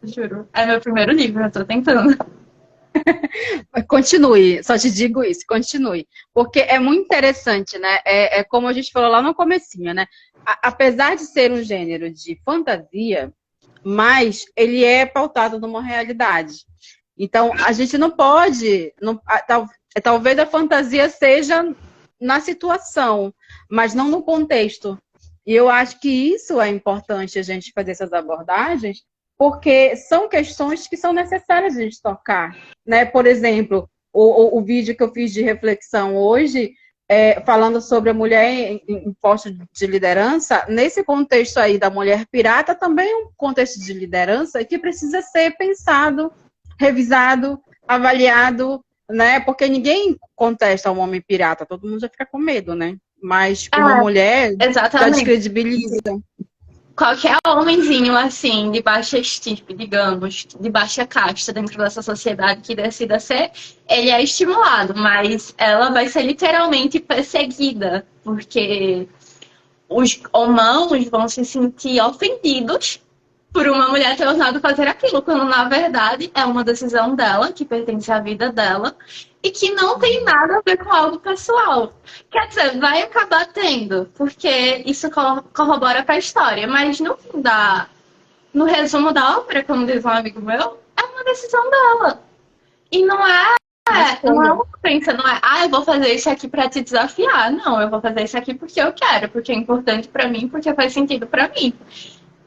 Juro. É meu primeiro livro, eu tô tentando. Continue, só te digo isso, continue. Porque é muito interessante, né? É como a gente falou lá no comecinho, né? Apesar de ser um gênero de fantasia, mas ele é pautado numa realidade. Então, a gente não pode... talvez a fantasia seja na situação, mas não no contexto. E eu acho que isso é importante a gente fazer essas abordagens, porque são questões que são necessárias a gente tocar, né? Por exemplo, o vídeo que eu fiz de reflexão hoje, falando sobre a mulher em posto de liderança, nesse contexto aí da mulher pirata, também é um contexto de liderança que precisa ser pensado, revisado, avaliado, né? Porque ninguém contesta um homem pirata, todo mundo já fica com medo, né? Mas uma mulher já exatamente. descredibiliza. qualquer homenzinho, assim, de baixa estirpe, digamos, de baixa casta dentro dessa sociedade que decida ser, ele é estimulado, mas ela vai ser literalmente perseguida, porque os homens vão se sentir ofendidos por uma mulher ter ousado fazer aquilo, quando na verdade é uma decisão dela, que pertence à vida dela, e que não tem nada a ver com algo pessoal. Quer dizer, vai acabar tendo, porque isso corrobora com a história, mas no fim no resumo da ópera, como diz um amigo meu, é uma decisão dela. E não é uma ofensa, não é, eu vou fazer isso aqui para te desafiar. Não, eu vou fazer isso aqui porque eu quero, porque é importante para mim, porque faz sentido para mim.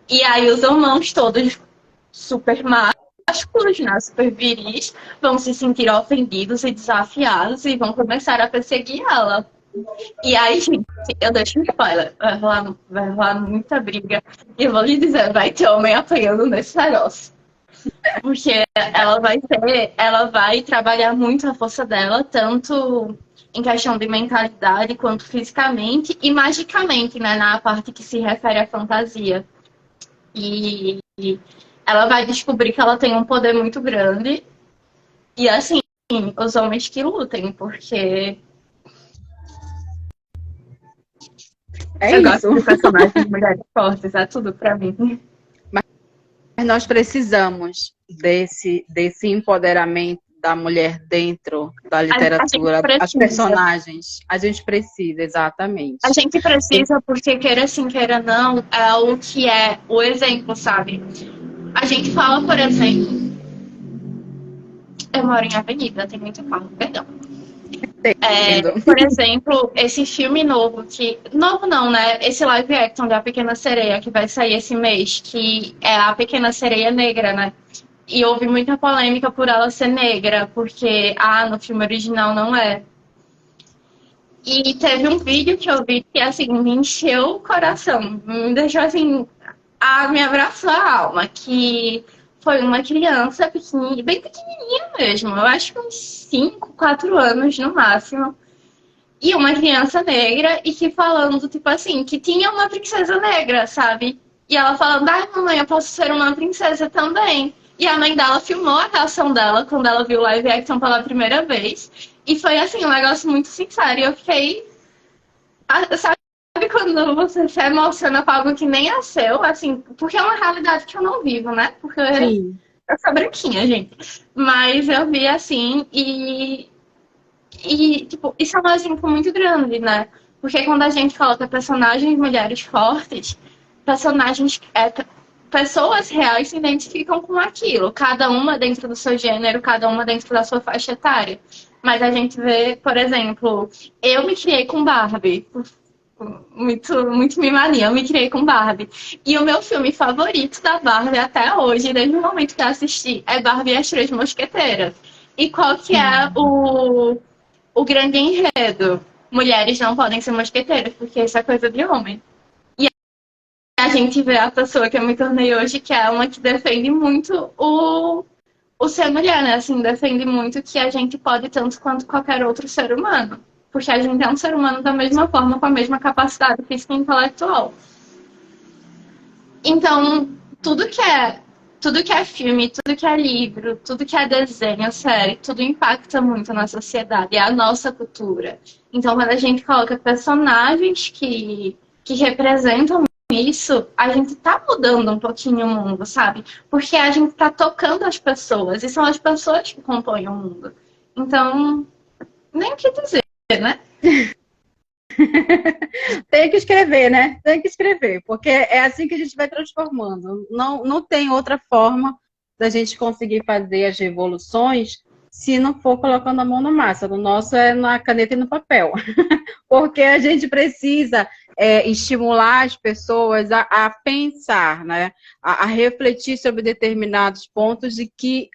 E aí os homens todos super másculos, né, super viris, vão se sentir ofendidos e desafiados e vão começar a perseguir ela. E aí, gente, eu deixo um spoiler, vai rolar muita briga. E eu vou lhe dizer, vai ter homem apanhando nesse negócio. Porque ela vai trabalhar muito a força dela, tanto em questão de mentalidade quanto fisicamente e magicamente, né, na parte que se refere à fantasia. E ela vai descobrir que ela tem um poder muito grande. E assim, os homens que lutem, porque eu gosto de personagens de mulheres fortes, é tudo pra mim. Mas nós precisamos desse empoderamento da mulher dentro da literatura, as personagens. A gente precisa, exatamente. A gente precisa porque, queira sim, queira não, é o que é o exemplo, sabe? A gente fala, por exemplo... Eu moro em avenida, tem muito carro, perdão. Por exemplo, esse filme novo, novo não, né? Esse live action da Pequena Sereia, que vai sair esse mês, que é a Pequena Sereia Negra, né? E houve muita polêmica por ela ser negra, porque, no filme original não é. E teve um vídeo que eu vi que, assim, me encheu o coração, me deixou, assim, me abraçou a alma, que foi uma criança pequenininha, bem pequenininha mesmo, eu acho que uns 5, 4 anos no máximo, e uma criança negra, e que falando, tipo assim, que tinha uma princesa negra, sabe? E ela falando, mamãe, eu posso ser uma princesa também. E a mãe dela filmou a reação dela quando ela viu o live action pela primeira vez. E foi, assim, um negócio muito sincero. E eu fiquei... Sabe quando você se emociona com algo que nem é seu? Assim, porque é uma realidade que eu não vivo, né? Porque Sim. eu sou branquinha, gente. Mas eu vi, assim, e tipo, isso é um exemplo muito grande, né? Porque quando a gente coloca personagens mulheres fortes, pessoas reais se identificam com aquilo, cada uma dentro do seu gênero, cada uma dentro da sua faixa etária. Mas a gente vê, por exemplo, eu me criei com Barbie, muito mimadinha, eu me criei com Barbie. E o meu filme favorito da Barbie até hoje, desde o momento que eu assisti, é Barbie e as Três Mosqueteiras. E qual que é o grande enredo? Mulheres não podem ser mosqueteiras, porque isso é coisa de homem. A gente vê a pessoa que eu me tornei hoje, que é uma que defende muito o ser mulher, né? Assim, defende muito que a gente pode tanto quanto qualquer outro ser humano. Porque a gente é um ser humano da mesma forma, com a mesma capacidade física e intelectual. Então, tudo que é filme, tudo que é livro, tudo que é desenho, série, tudo impacta muito na sociedade, é a nossa cultura. Então, quando a gente coloca personagens que representam isso, a gente tá mudando um pouquinho o mundo, sabe? Porque a gente tá tocando as pessoas, e são as pessoas que compõem o mundo. Então, nem o que dizer, né? Tem que escrever, né? Tem que escrever, porque é assim que a gente vai transformando. Não tem outra forma da gente conseguir fazer as revoluções se não for colocando a mão na massa. O nosso é na caneta e no papel. Porque a gente precisa estimular as pessoas a pensar, né? A refletir sobre determinados pontos e que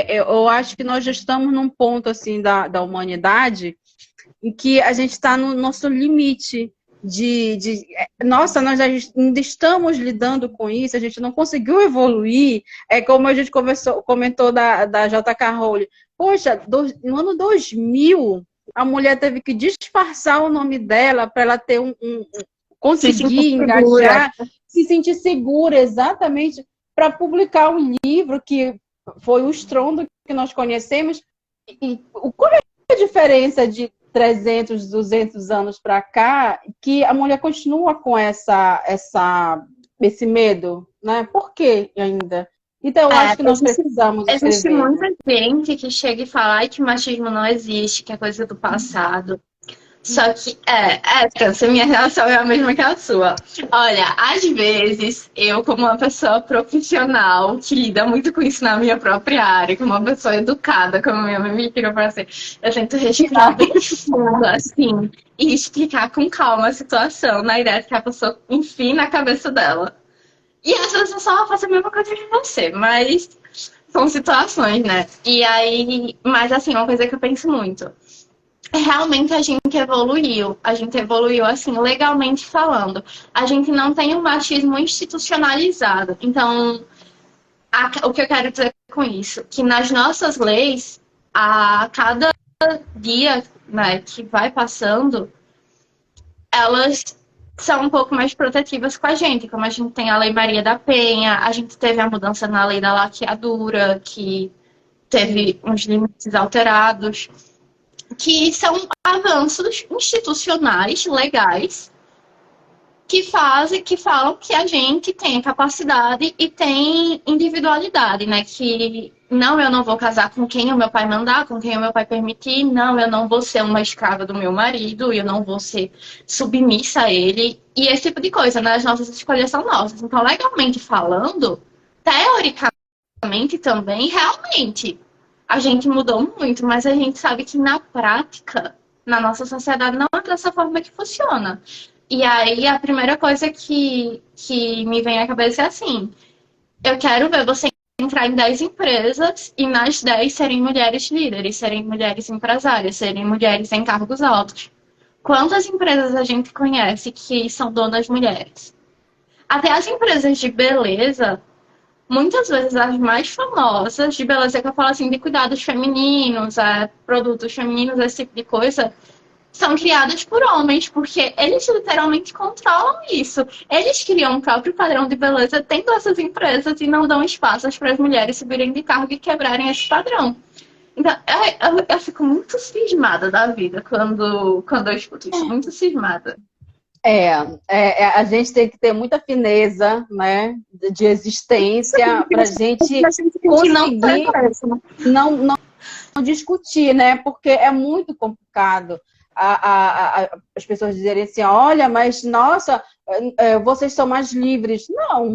eu acho que nós já estamos num ponto assim da humanidade em que a gente está no nosso limite nossa, nós ainda estamos lidando com isso, a gente não conseguiu evoluir, como a gente comentou da J.K. Rowling. Poxa, no ano 2000, a mulher teve que disfarçar o nome dela para ela ter conseguir engajar, se sentir segura, exatamente, para publicar um livro que foi o estrondo que nós conhecemos. E qual é a diferença de 300, 200 anos para cá, que a mulher continua com esse medo, né? Por que ainda? Então, eu acho que nós precisamos existe escrever. muita gente que chega e fala ai, que machismo não existe, que é coisa do passado. Só que, Câncer, minha relação é a mesma que a sua. Olha, às vezes, eu, como uma pessoa profissional, que lida muito com isso na minha própria área, como uma pessoa educada, como minha mãe me criou pra ser, eu tento respirar bem fundo, assim, e explicar com calma a situação, na ideia de que a pessoa enfim na cabeça dela. E às vezes eu só faço a mesma coisa que você, mas são situações, né? E aí, mas assim, uma coisa que eu penso muito. Realmente a gente evoluiu assim, legalmente falando. A gente não tem um machismo institucionalizado. Então, o que eu quero dizer com isso? Que nas nossas leis, a cada dia, né, que vai passando, elas são um pouco mais protetivas com a gente. Como a gente tem a Lei Maria da Penha, a gente teve a mudança na lei da laqueadura, que teve uns limites alterados, que são avanços institucionais, legais, que falam que a gente tem capacidade e tem individualidade, né? Que não, eu não vou casar com quem o meu pai mandar, com quem o meu pai permitir, não, eu não vou ser uma escrava do meu marido, eu não vou ser submissa a ele, e esse tipo de coisa, né? As nossas escolhas são nossas. Então, legalmente falando, teoricamente também, realmente, a gente mudou muito, mas a gente sabe que na prática, na nossa sociedade, não é dessa forma que funciona. E aí, a primeira coisa que me vem à cabeça é assim: eu quero ver você entrar em 10 empresas e nas 10 serem mulheres líderes, serem mulheres empresárias, serem mulheres em cargos altos. Quantas empresas a gente conhece que são donas mulheres? Até as empresas de beleza, muitas vezes as mais famosas de beleza, que eu falo assim, de cuidados femininos, produtos femininos, esse tipo de coisa, são criadas por homens, porque eles literalmente controlam isso. Eles criam o próprio padrão de beleza tendo essas empresas e não dão espaços para as mulheres subirem de cargo e quebrarem esse padrão. Então, eu fico muito cismada da vida quando eu escuto isso, muito cismada. A gente tem que ter muita fineza, né, de existência para a gente conseguir não discutir, né, porque é muito complicado as pessoas dizerem assim, olha, mas nossa, vocês são mais livres.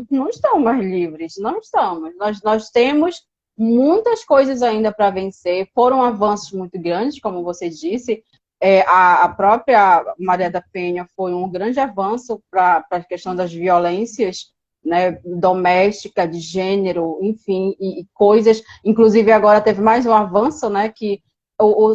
Não estão mais livres, não estamos. Nós temos muitas coisas ainda para vencer, foram avanços muito grandes, como você disse. A própria Maria da Penha foi um grande avanço para a questão das violências, né, doméstica, de gênero, enfim, e coisas. Inclusive, agora teve mais um avanço, né, que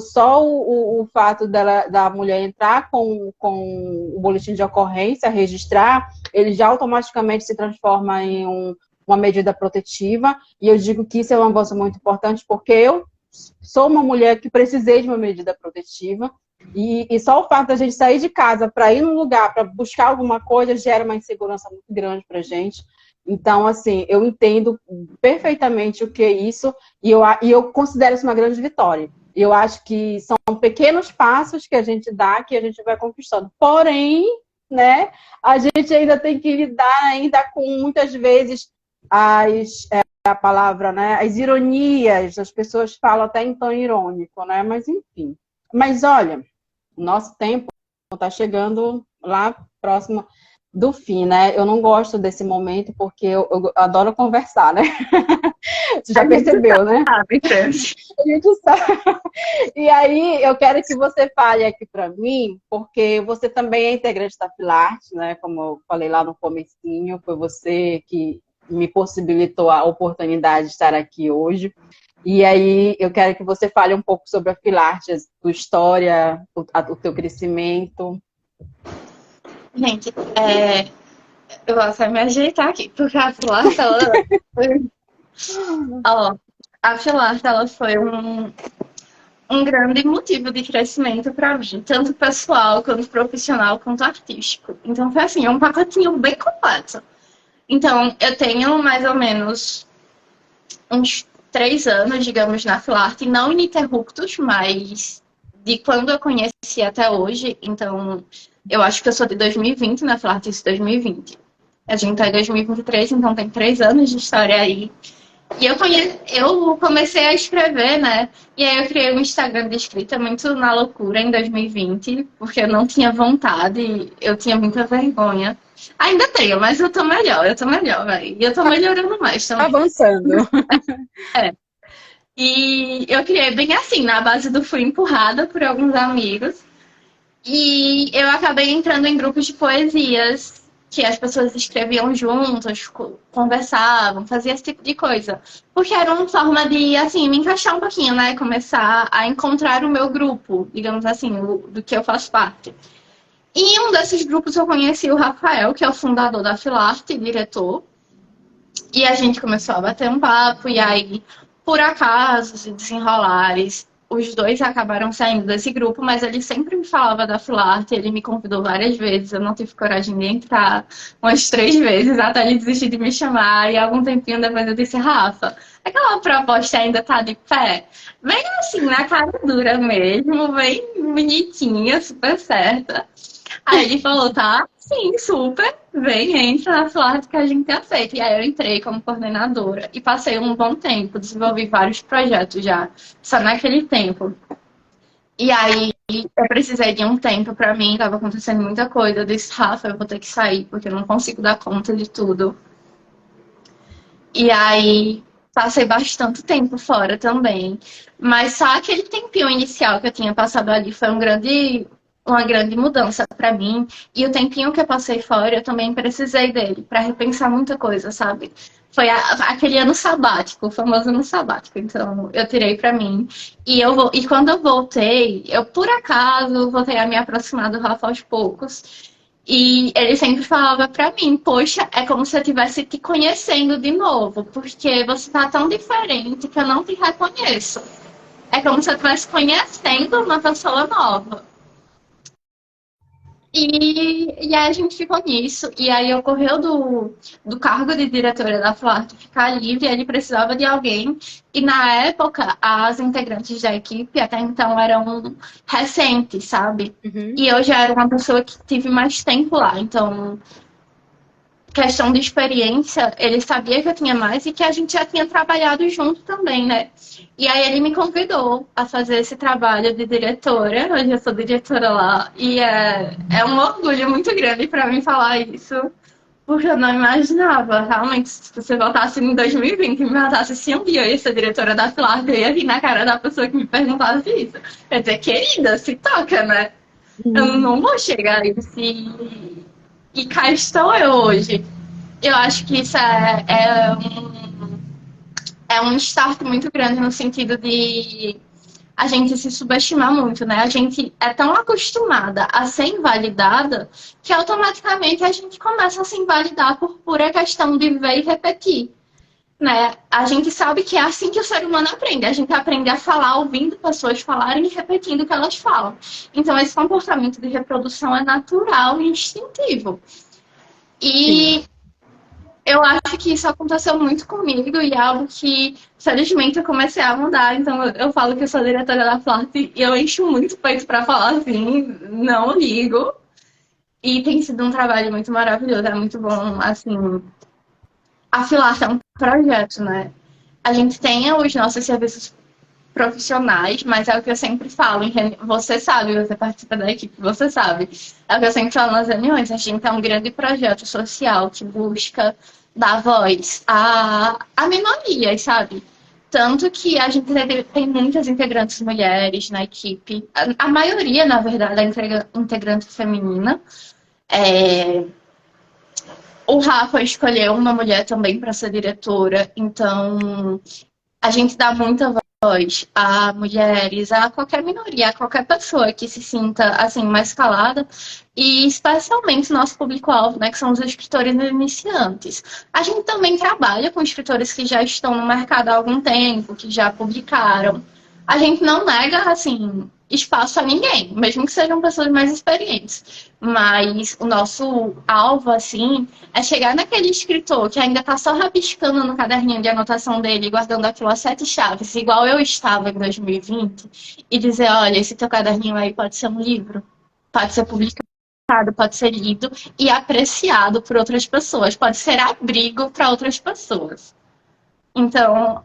só o fato da mulher entrar com o boletim de ocorrência, registrar, ele já automaticamente se transforma em uma medida protetiva. E eu digo que isso é um avanço muito importante, porque eu sou uma mulher que precisei de uma medida protetiva. E só o fato da gente sair de casa para ir num lugar, para buscar alguma coisa, gera uma insegurança muito grande para a gente. Então, assim, eu entendo perfeitamente o que é isso e eu considero isso uma grande vitória. Eu acho que são pequenos passos que a gente dá, que a gente vai conquistando. Porém, né, a gente ainda tem que lidar ainda com, muitas vezes, a palavra, né, as ironias. As pessoas falam até em tom irônico, né? Mas, enfim. Mas, olha, o nosso tempo está chegando lá próximo do fim, né? Eu não gosto desse momento porque eu adoro conversar, né? Você já percebeu, né? A gente sabe. E aí, eu quero que você fale aqui para mim, porque você também é integrante da Filarte, né? Como eu falei lá no comecinho, foi você que me possibilitou a oportunidade de estar aqui hoje. E aí, eu quero que você fale um pouco sobre a Filarte, a tua história, o teu crescimento. Gente, eu vou até me ajeitar aqui, porque a Filarte, a Filarte, ela foi um um grande motivo de crescimento para mim, tanto pessoal, quanto profissional, quanto artístico. Então foi assim, um pacotinho bem completo. Então, eu tenho mais ou menos uns 3 anos, digamos, na Filarte, não ininterruptos, mas de quando eu conheci até hoje. Então, eu acho que eu sou de 2020, na Filarte, isso 2020. A gente tá em 2023, então tem 3 anos de história aí. E eu comecei a escrever, né? E aí eu criei um Instagram de escrita muito na loucura em 2020, porque eu não tinha vontade, eu tinha muita vergonha. Ainda tenho, mas eu tô melhor, velho. E eu tô melhorando mais também. Avançando. E eu criei bem assim, na base do fui empurrada por alguns amigos. E eu acabei entrando em grupos de poesias, que as pessoas escreviam juntas, conversavam, faziam esse tipo de coisa. Porque era uma forma de, assim, me encaixar um pouquinho, né? Começar a encontrar o meu grupo, digamos assim, do que eu faço parte. E em um desses grupos eu conheci o Rafael, que é o fundador da Filarte, diretor. E a gente começou a bater um papo, e aí, por acaso, e desenrolares, os dois acabaram saindo desse grupo, mas ele sempre me falava da Filarte, ele me convidou várias vezes, eu não tive coragem de entrar umas 3 vezes, até ele desistir de me chamar, e algum tempinho depois eu disse, Rafa, aquela proposta ainda tá de pé? Bem assim, na cara dura mesmo, bem bonitinha, super certa. Aí ele falou, tá, sim, super, vem, entra na Filarte que a gente aceita. E aí eu entrei como coordenadora e passei um bom tempo, desenvolvi vários projetos já, só naquele tempo. E aí eu precisei de um tempo pra mim, tava acontecendo muita coisa. Eu disse, Rafa, eu vou ter que sair, porque eu não consigo dar conta de tudo. E aí passei bastante tempo fora também. Mas só aquele tempinho inicial que eu tinha passado ali foi uma grande mudança para mim. E o tempinho que eu passei fora, eu também precisei dele para repensar muita coisa, sabe? Foi aquele ano sabático, o famoso ano sabático. Então, eu tirei para mim. E quando eu voltei, eu por acaso voltei a me aproximar do Rafa aos poucos. E ele sempre falava pra mim, poxa, é como se eu estivesse te conhecendo de novo, porque você tá tão diferente que eu não te reconheço. É como se eu estivesse conhecendo uma pessoa nova. E aí a gente ficou nisso. E aí ocorreu do cargo de diretora da Flart ficar livre, ele precisava de alguém. E na época, as integrantes da equipe até então eram recentes, sabe? Uhum. E eu já era uma pessoa que tive mais tempo lá. Então, questão de experiência, ele sabia que eu tinha mais e que a gente já tinha trabalhado junto também, né? E aí ele me convidou a fazer esse trabalho de diretora, hoje eu sou diretora lá, e é um orgulho muito grande para mim falar isso, porque eu não imaginava, realmente, se você voltasse em 2020 e me perguntasse se um dia eu ia ser diretora da Pilar, eu ia rir na cara da pessoa que me perguntasse isso. Quer dizer, querida, se toca, né? Eu não vou chegar a isso e cá estou eu hoje. Eu acho que isso é um start muito grande no sentido de a gente se subestimar muito, né? A gente é tão acostumada a ser invalidada que automaticamente a gente começa a se invalidar por pura questão de ver e repetir. Né? A gente sabe que é assim que o ser humano aprende. A gente aprende a falar ouvindo pessoas falarem e repetindo o que elas falam. Então, esse comportamento de reprodução é natural e instintivo. E Sim. eu acho que isso aconteceu muito comigo e é algo que, felizmente, eu comecei a mudar. Então, eu falo que eu sou diretora da Flart e eu encho muito o peito para falar assim, não ligo. E tem sido um trabalho muito maravilhoso, é muito bom, assim. A Flart é um projeto, né? A gente tem os nossos serviços profissionais, mas é o que eu sempre falo, você sabe, você participa da equipe, você sabe. É o que eu sempre falo nas reuniões, a gente é um grande projeto social que busca dar voz a minorias, sabe? Tanto que a gente tem muitas integrantes mulheres na equipe, a maioria, na verdade, é integrante feminina. O Rafa escolheu uma mulher também para ser diretora, então a gente dá muita voz a mulheres, a qualquer minoria, a qualquer pessoa que se sinta assim mais calada, e especialmente nosso público-alvo, né, que são os escritores iniciantes. A gente também trabalha com escritores que já estão no mercado há algum tempo, que já publicaram, A gente não nega, assim, espaço a ninguém, mesmo que sejam pessoas mais experientes. Mas o nosso alvo, assim, é chegar naquele escritor que ainda está só rabiscando no caderninho de anotação dele, guardando aquilo a sete chaves, igual eu estava em 2020, e dizer, olha, esse teu caderninho aí pode ser um livro, pode ser publicado, pode ser lido e apreciado por outras pessoas, pode ser abrigo para outras pessoas. Então,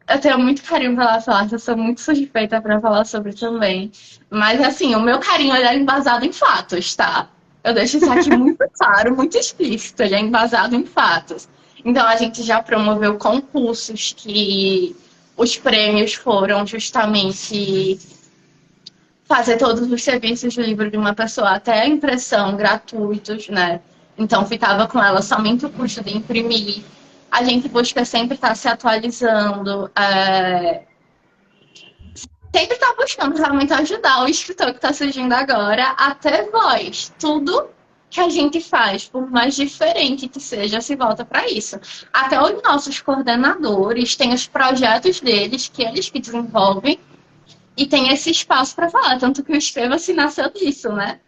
eu tenho muito carinho pela Flash, eu sou muito suspeita para falar sobre também. Mas, assim, o meu carinho ele é embasado em fatos, tá? Eu deixo isso aqui muito claro, muito explícito, ele é embasado em fatos. Então, a gente já promoveu concursos que os prêmios foram justamente fazer todos os serviços do livro de uma pessoa, até a impressão, gratuitos, né? Então, ficava com ela somente o custo de imprimir. A gente busca sempre estar se atualizando, sempre estar buscando realmente ajudar o escritor que está surgindo agora a ter voz. Tudo que a gente faz, por mais diferente que seja, se volta para isso. Até os nossos coordenadores têm os projetos deles, que eles que desenvolvem, e tem esse espaço para falar. Tanto que o Escreva-se nasceu disso, né?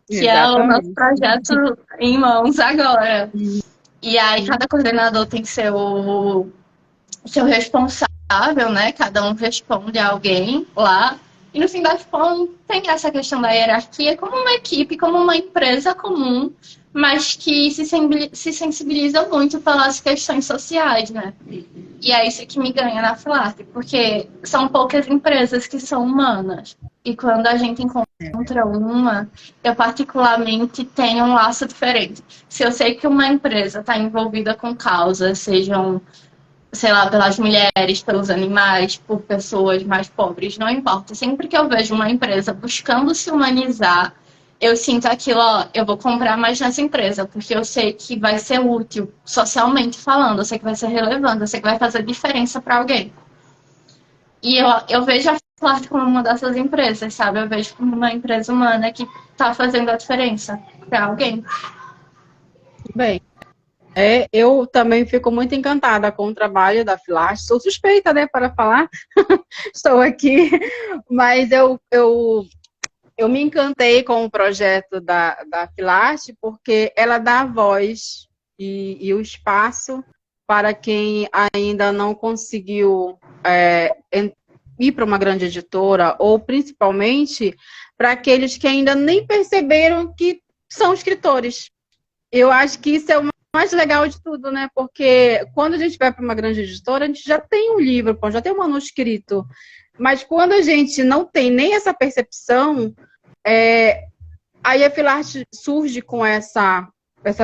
Que é o nosso Exatamente. projeto em mãos agora. E aí cada coordenador tem seu responsável, né? Cada um responde a alguém lá. E no fim das contas, tem essa questão da hierarquia como uma equipe, como uma empresa comum, mas que se sensibiliza muito pelas questões sociais, né? E é isso que me ganha na Flart, porque são poucas empresas que são humanas. E quando a gente encontra uma, eu particularmente tenho um laço diferente. Se eu sei que uma empresa está envolvida com causas, sejam, sei lá, pelas mulheres, pelos animais, por pessoas mais pobres, não importa. Sempre que eu vejo uma empresa buscando se humanizar, eu sinto aquilo, ó, eu vou comprar mais nessa empresa, porque eu sei que vai ser útil, socialmente falando, eu sei que vai ser relevante, eu sei que vai fazer diferença para alguém. E eu vejo a Flart como uma dessas empresas, sabe? Eu vejo como uma empresa humana que está fazendo a diferença para alguém. Bem, eu também fico muito encantada com o trabalho da Flash. Sou suspeita, né, para falar. Estou aqui, mas eu me encantei com o projeto da Flash porque ela dá a voz e o espaço para quem ainda não conseguiu ir para uma grande editora, ou principalmente para aqueles que ainda nem perceberam que são escritores. Eu acho que isso é o mais legal de tudo, né? Porque quando a gente vai para uma grande editora, a gente já tem um livro, pô, já tem um manuscrito. Mas quando a gente não tem nem essa percepção, aí a Filarte surge com essa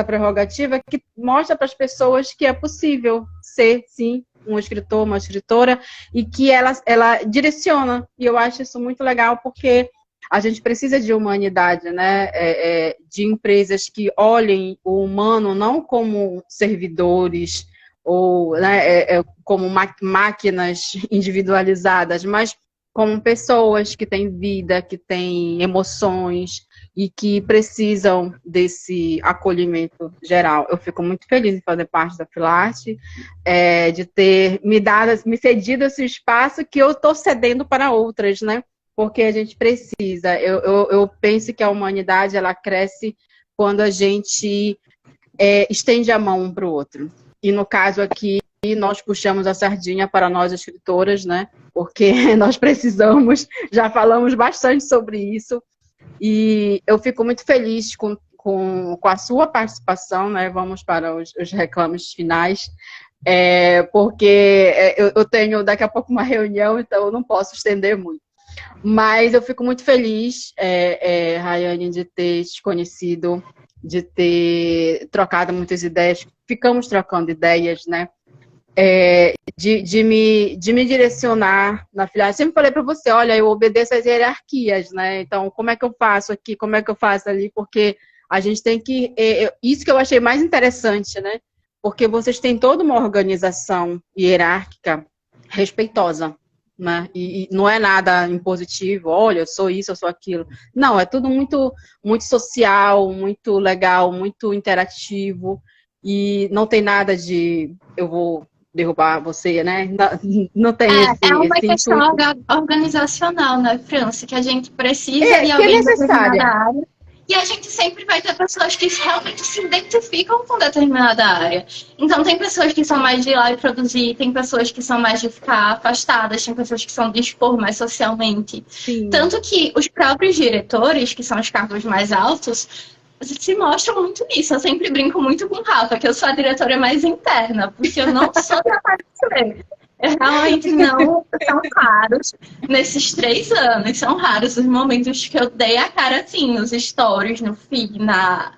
prerrogativa que mostra para as pessoas que é possível ser, sim, um escritor, uma escritora, e que ela direciona. E eu acho isso muito legal, porque a gente precisa de humanidade, né? De empresas que olhem o humano não como servidores ou, né, como máquinas individualizadas, mas como pessoas que têm vida, que têm emoções e que precisam desse acolhimento geral. Eu fico muito feliz em fazer parte da Filarte, de ter me cedido esse espaço que eu estou cedendo para outras, né? Porque a gente precisa. Eu penso que a humanidade ela cresce quando a gente estende a mão um para o outro. E no caso aqui, nós puxamos a sardinha para nós escritoras, né? Porque nós precisamos, já falamos bastante sobre isso. E eu fico muito feliz com a sua participação, né? Vamos para os reclames finais. Porque eu tenho daqui a pouco uma reunião, então eu não posso estender muito. Mas eu fico muito feliz, Rayane, de ter te conhecido, de ter trocado muitas ideias. Ficamos trocando ideias, né? De me direcionar na Filarte. Sempre falei para você, olha, eu obedeço às hierarquias, né? Então, como é que eu faço aqui? Como é que eu faço ali? Porque a gente tem que... isso que eu achei mais interessante, né? Porque vocês têm toda uma organização hierárquica respeitosa, né? E não é nada impositivo, olha, eu sou isso, eu sou aquilo. Não, é tudo muito, muito social, muito legal, muito interativo, e não tem nada de eu vou derrubar você, né? Não tem É uma esse questão intuito. organizacional, né, França? Que a gente precisa de Que é alguém de determinada necessária. área. E a gente sempre vai ter pessoas que realmente se identificam com determinada área. Então, tem pessoas que são mais de ir lá e produzir, tem pessoas que são mais de ficar afastadas, tem pessoas que são de expor mais socialmente. Sim, Tanto que os próprios diretores, que são os cargos mais altos, se mostram muito nisso. Eu sempre brinco muito com o Rafa, que eu sou a diretora mais interna, porque eu não sou de aparecer. Realmente não são raros nesses 3 anos. São raros os momentos que eu dei a cara assim, nos stories, no feed,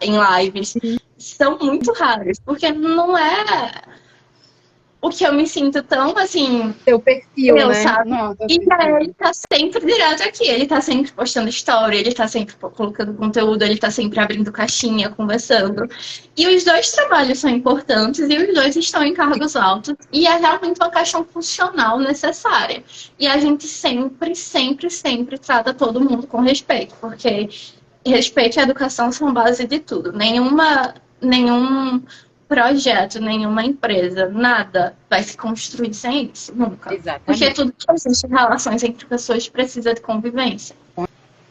em lives. São muito raros, porque não é o que eu me sinto tão assim, seu perfil, né? sabe? Não, seu E perfil. ele tá sempre direto aqui, ele tá sempre postando story, ele tá sempre colocando conteúdo, ele tá sempre abrindo caixinha, conversando. E os dois trabalhos são importantes e os dois estão em cargos altos e é realmente uma questão funcional necessária. E a gente sempre, sempre, sempre trata todo mundo com respeito, porque respeito e educação são base de tudo. Nenhum projeto, nenhuma empresa, nada vai se construir sem isso, nunca. Porque Exatamente. tudo que existe em relações entre pessoas precisa de convivência.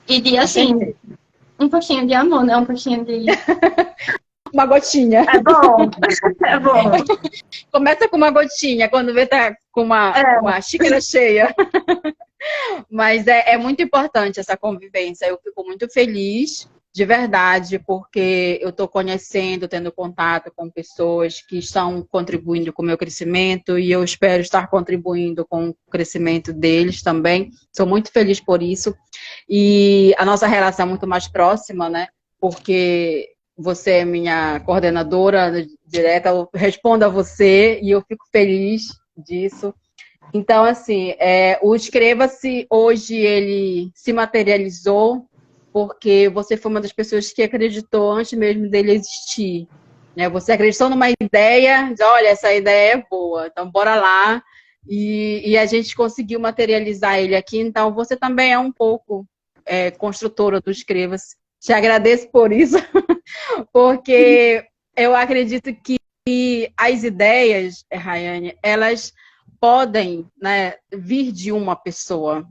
E de, Com assim, certeza. um pouquinho de amor, né? Um pouquinho de. Uma gotinha. É bom, é bom. Começa com uma gotinha, quando vê tá com uma xícara cheia. Mas é muito importante essa convivência. Eu fico muito feliz, de verdade, porque eu estou conhecendo, tendo contato com pessoas que estão contribuindo com o meu crescimento e eu espero estar contribuindo com o crescimento deles também. Sou muito feliz por isso. E a nossa relação é muito mais próxima, né? Porque você é minha coordenadora direta, eu respondo a você e eu fico feliz disso. Então, assim, o Inscreva-se hoje ele se materializou porque você foi uma das pessoas que acreditou antes mesmo dele existir. Né? Você acreditou numa ideia, de, olha, essa ideia é boa, então bora lá. E a gente conseguiu materializar ele aqui. Então, você também é um pouco construtora do Inscreva-se. Te agradeço por isso, porque eu acredito que as ideias, Rayane, elas podem, né, vir de uma pessoa,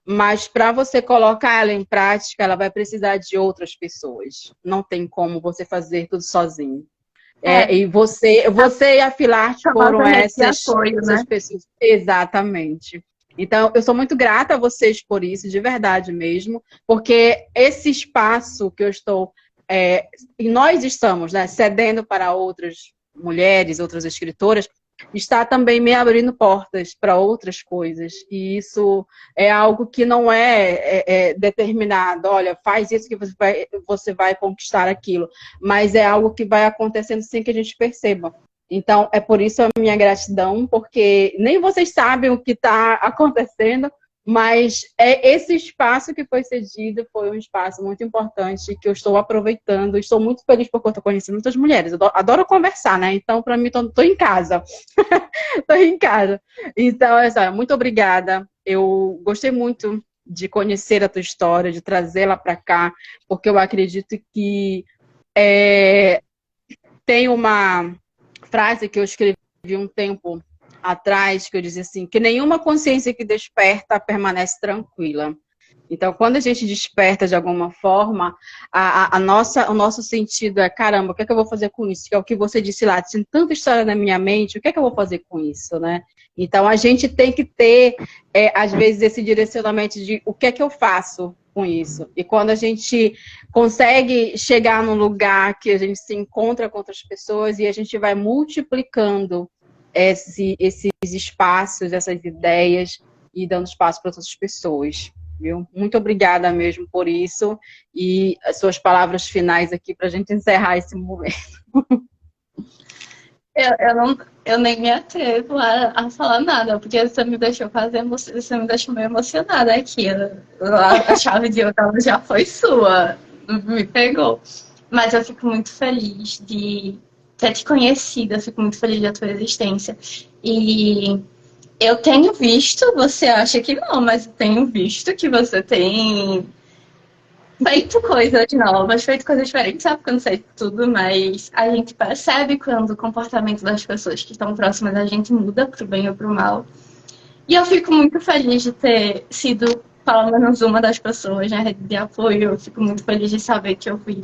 mas para você colocar ela em prática, ela vai precisar de outras pessoas. Não tem como você fazer tudo sozinho. É, E você e a Filarte famosa foram rede de apoio, essas né? pessoas. Exatamente. Então, eu sou muito grata a vocês por isso, de verdade mesmo, porque esse espaço que eu estou, e nós estamos, né, cedendo para outras mulheres, outras escritoras, está também me abrindo portas para outras coisas. E isso é algo que não é determinado. Olha, faz isso que você vai conquistar aquilo. Mas é algo que vai acontecendo sem que a gente perceba. Então, é por isso a minha gratidão, porque nem vocês sabem o que está acontecendo, mas esse espaço que foi cedido foi um espaço muito importante que eu estou aproveitando. Estou muito feliz porque eu estou conhecendo muitas mulheres. Eu adoro conversar, né? Então, para mim, estou em casa. Estou em casa. Então, muito obrigada. Eu gostei muito de conhecer a tua história, de trazê-la para cá, porque eu acredito que tem uma frase que eu escrevi um tempo atrás, que eu dizia assim, que nenhuma consciência que desperta permanece tranquila. Então, quando a gente desperta de alguma forma, o nosso sentido é, caramba, o que é que eu vou fazer com isso? Que é o que você disse lá, tem tanta história na minha mente, o que é que eu vou fazer com isso, né? Então, a gente tem que ter, às vezes, esse direcionamento de o que é que eu faço com isso. E quando a gente consegue chegar num lugar que a gente se encontra com outras pessoas e a gente vai multiplicando esses espaços, essas ideias e dando espaço para outras pessoas. Viu? Muito obrigada mesmo por isso e as suas palavras finais aqui para a gente encerrar esse momento. Eu nem me atrevo a falar nada, porque você me deixou você me deixou meio emocionada aqui. A chave de ouro já foi sua, me pegou. Mas eu fico muito feliz de ter te conhecido, eu fico muito feliz da tua existência. E eu tenho visto, você acha que não, mas eu tenho visto que você tem feito coisas novas, feito coisas diferentes, sabe que eu não sei tudo, mas a gente percebe quando o comportamento das pessoas que estão próximas da gente muda pro bem ou pro mal. E eu fico muito feliz de ter sido, pelo menos, uma das pessoas na rede de apoio. Eu fico muito feliz de saber que eu fui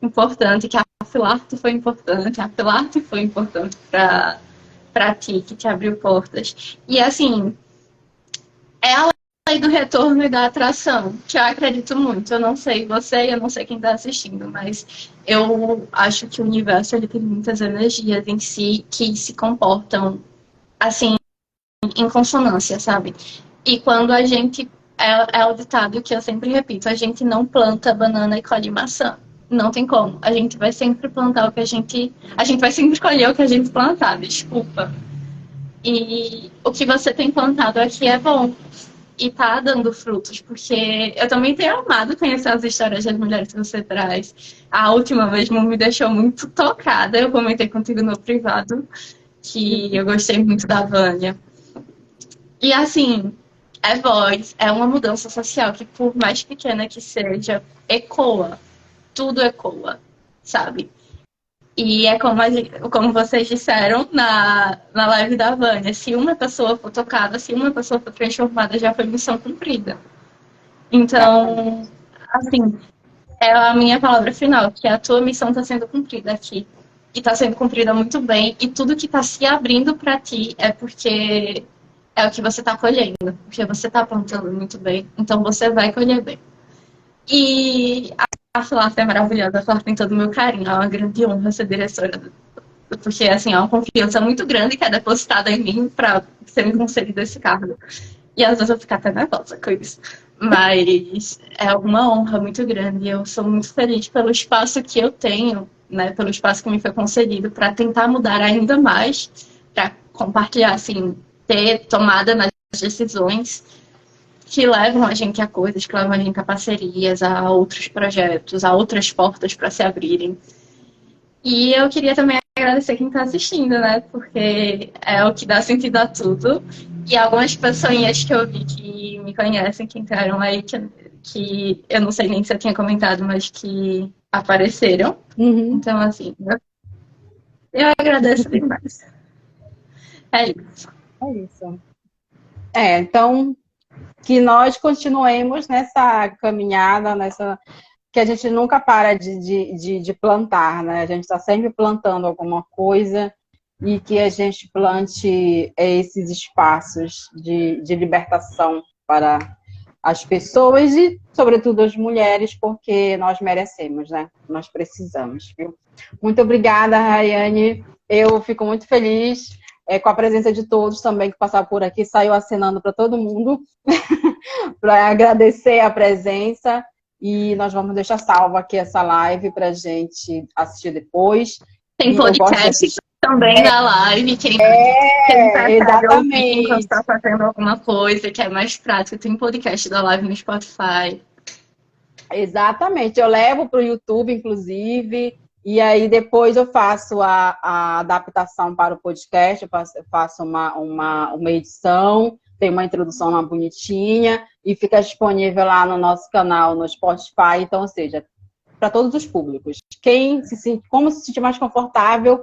importante, que a Filarte foi importante, a Filarte foi importante para ti, que te abriu portas. E assim, é a lei do retorno e da atração, que eu acredito muito. Eu não sei você, eu não sei quem está assistindo, mas eu acho que o universo ele tem muitas energias em si que se comportam assim em consonância, sabe? E quando a gente é o ditado que eu sempre repito, a gente não planta banana e colhe maçã. Não tem como. A gente vai sempre plantar o que a gente vai sempre colher o que a gente plantar, desculpa. E o que você tem plantado aqui é bom e tá dando frutos, porque eu também tenho amado conhecer as histórias das mulheres que você traz. A última vez me deixou muito tocada. Eu comentei contigo no privado que eu gostei muito da Vânia. E assim, é voz, é uma mudança social que, por mais pequena que seja, ecoa. Tudo ecoa, sabe? E é como vocês disseram na live da Vânia, se uma pessoa for tocada, se uma pessoa for transformada, já foi missão cumprida. Então, assim, é a minha palavra final, que a tua missão está sendo cumprida aqui. E está sendo cumprida muito bem. E tudo que está se abrindo para ti é porque é o que você está colhendo. Porque você está plantando muito bem. Então você vai colher bem. E a Flávia é maravilhosa. A Flávia tem todo o meu carinho. É uma grande honra ser diretora. Porque, assim, é uma confiança muito grande que é depositada em mim para ser me concedido esse cargo. E às vezes eu fico até nervosa com isso. Mas é uma honra muito grande. Eu sou muito feliz pelo espaço que eu tenho, né? Pelo espaço que me foi concedido para tentar mudar ainda mais, para compartilhar, assim, ter tomada nas decisões que levam a gente a coisas, que levam a gente a parcerias, a outros projetos, a outras portas para se abrirem. E eu queria também agradecer quem está assistindo, né? Porque é o que dá sentido a tudo. E algumas pessoinhas que eu vi que me conhecem, que entraram aí, que eu não sei nem se eu tinha comentado, mas que apareceram. Uhum. Então, assim, eu agradeço demais. É isso. É isso. Então, que nós continuemos nessa caminhada, que a gente nunca para de plantar, né? A gente está sempre plantando alguma coisa e que a gente plante esses espaços de libertação para as pessoas e, sobretudo, as mulheres, porque nós merecemos, né? Nós precisamos, viu? Muito obrigada, Rayane. Eu fico muito feliz com a presença de todos também que passaram por aqui, saiu acenando para todo mundo, para agradecer a presença. E nós vamos deixar salva aqui essa live para a gente assistir depois. Tem podcast também na live. Quem exatamente. Enquanto está fazendo alguma coisa que é mais prático, tem podcast da live no Spotify. Exatamente. Eu levo para o YouTube, inclusive, e aí depois eu faço a adaptação para o podcast, eu faço uma edição, tem uma introdução lá bonitinha e fica disponível lá no nosso canal, no Spotify. Então, ou seja, para todos os públicos. Como se sentir mais confortável,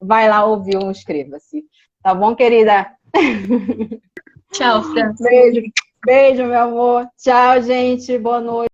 vai lá ouvir um Inscreva-se. Tá bom, querida? Tchau, Fran. Beijo, meu amor. Tchau, gente. Boa noite.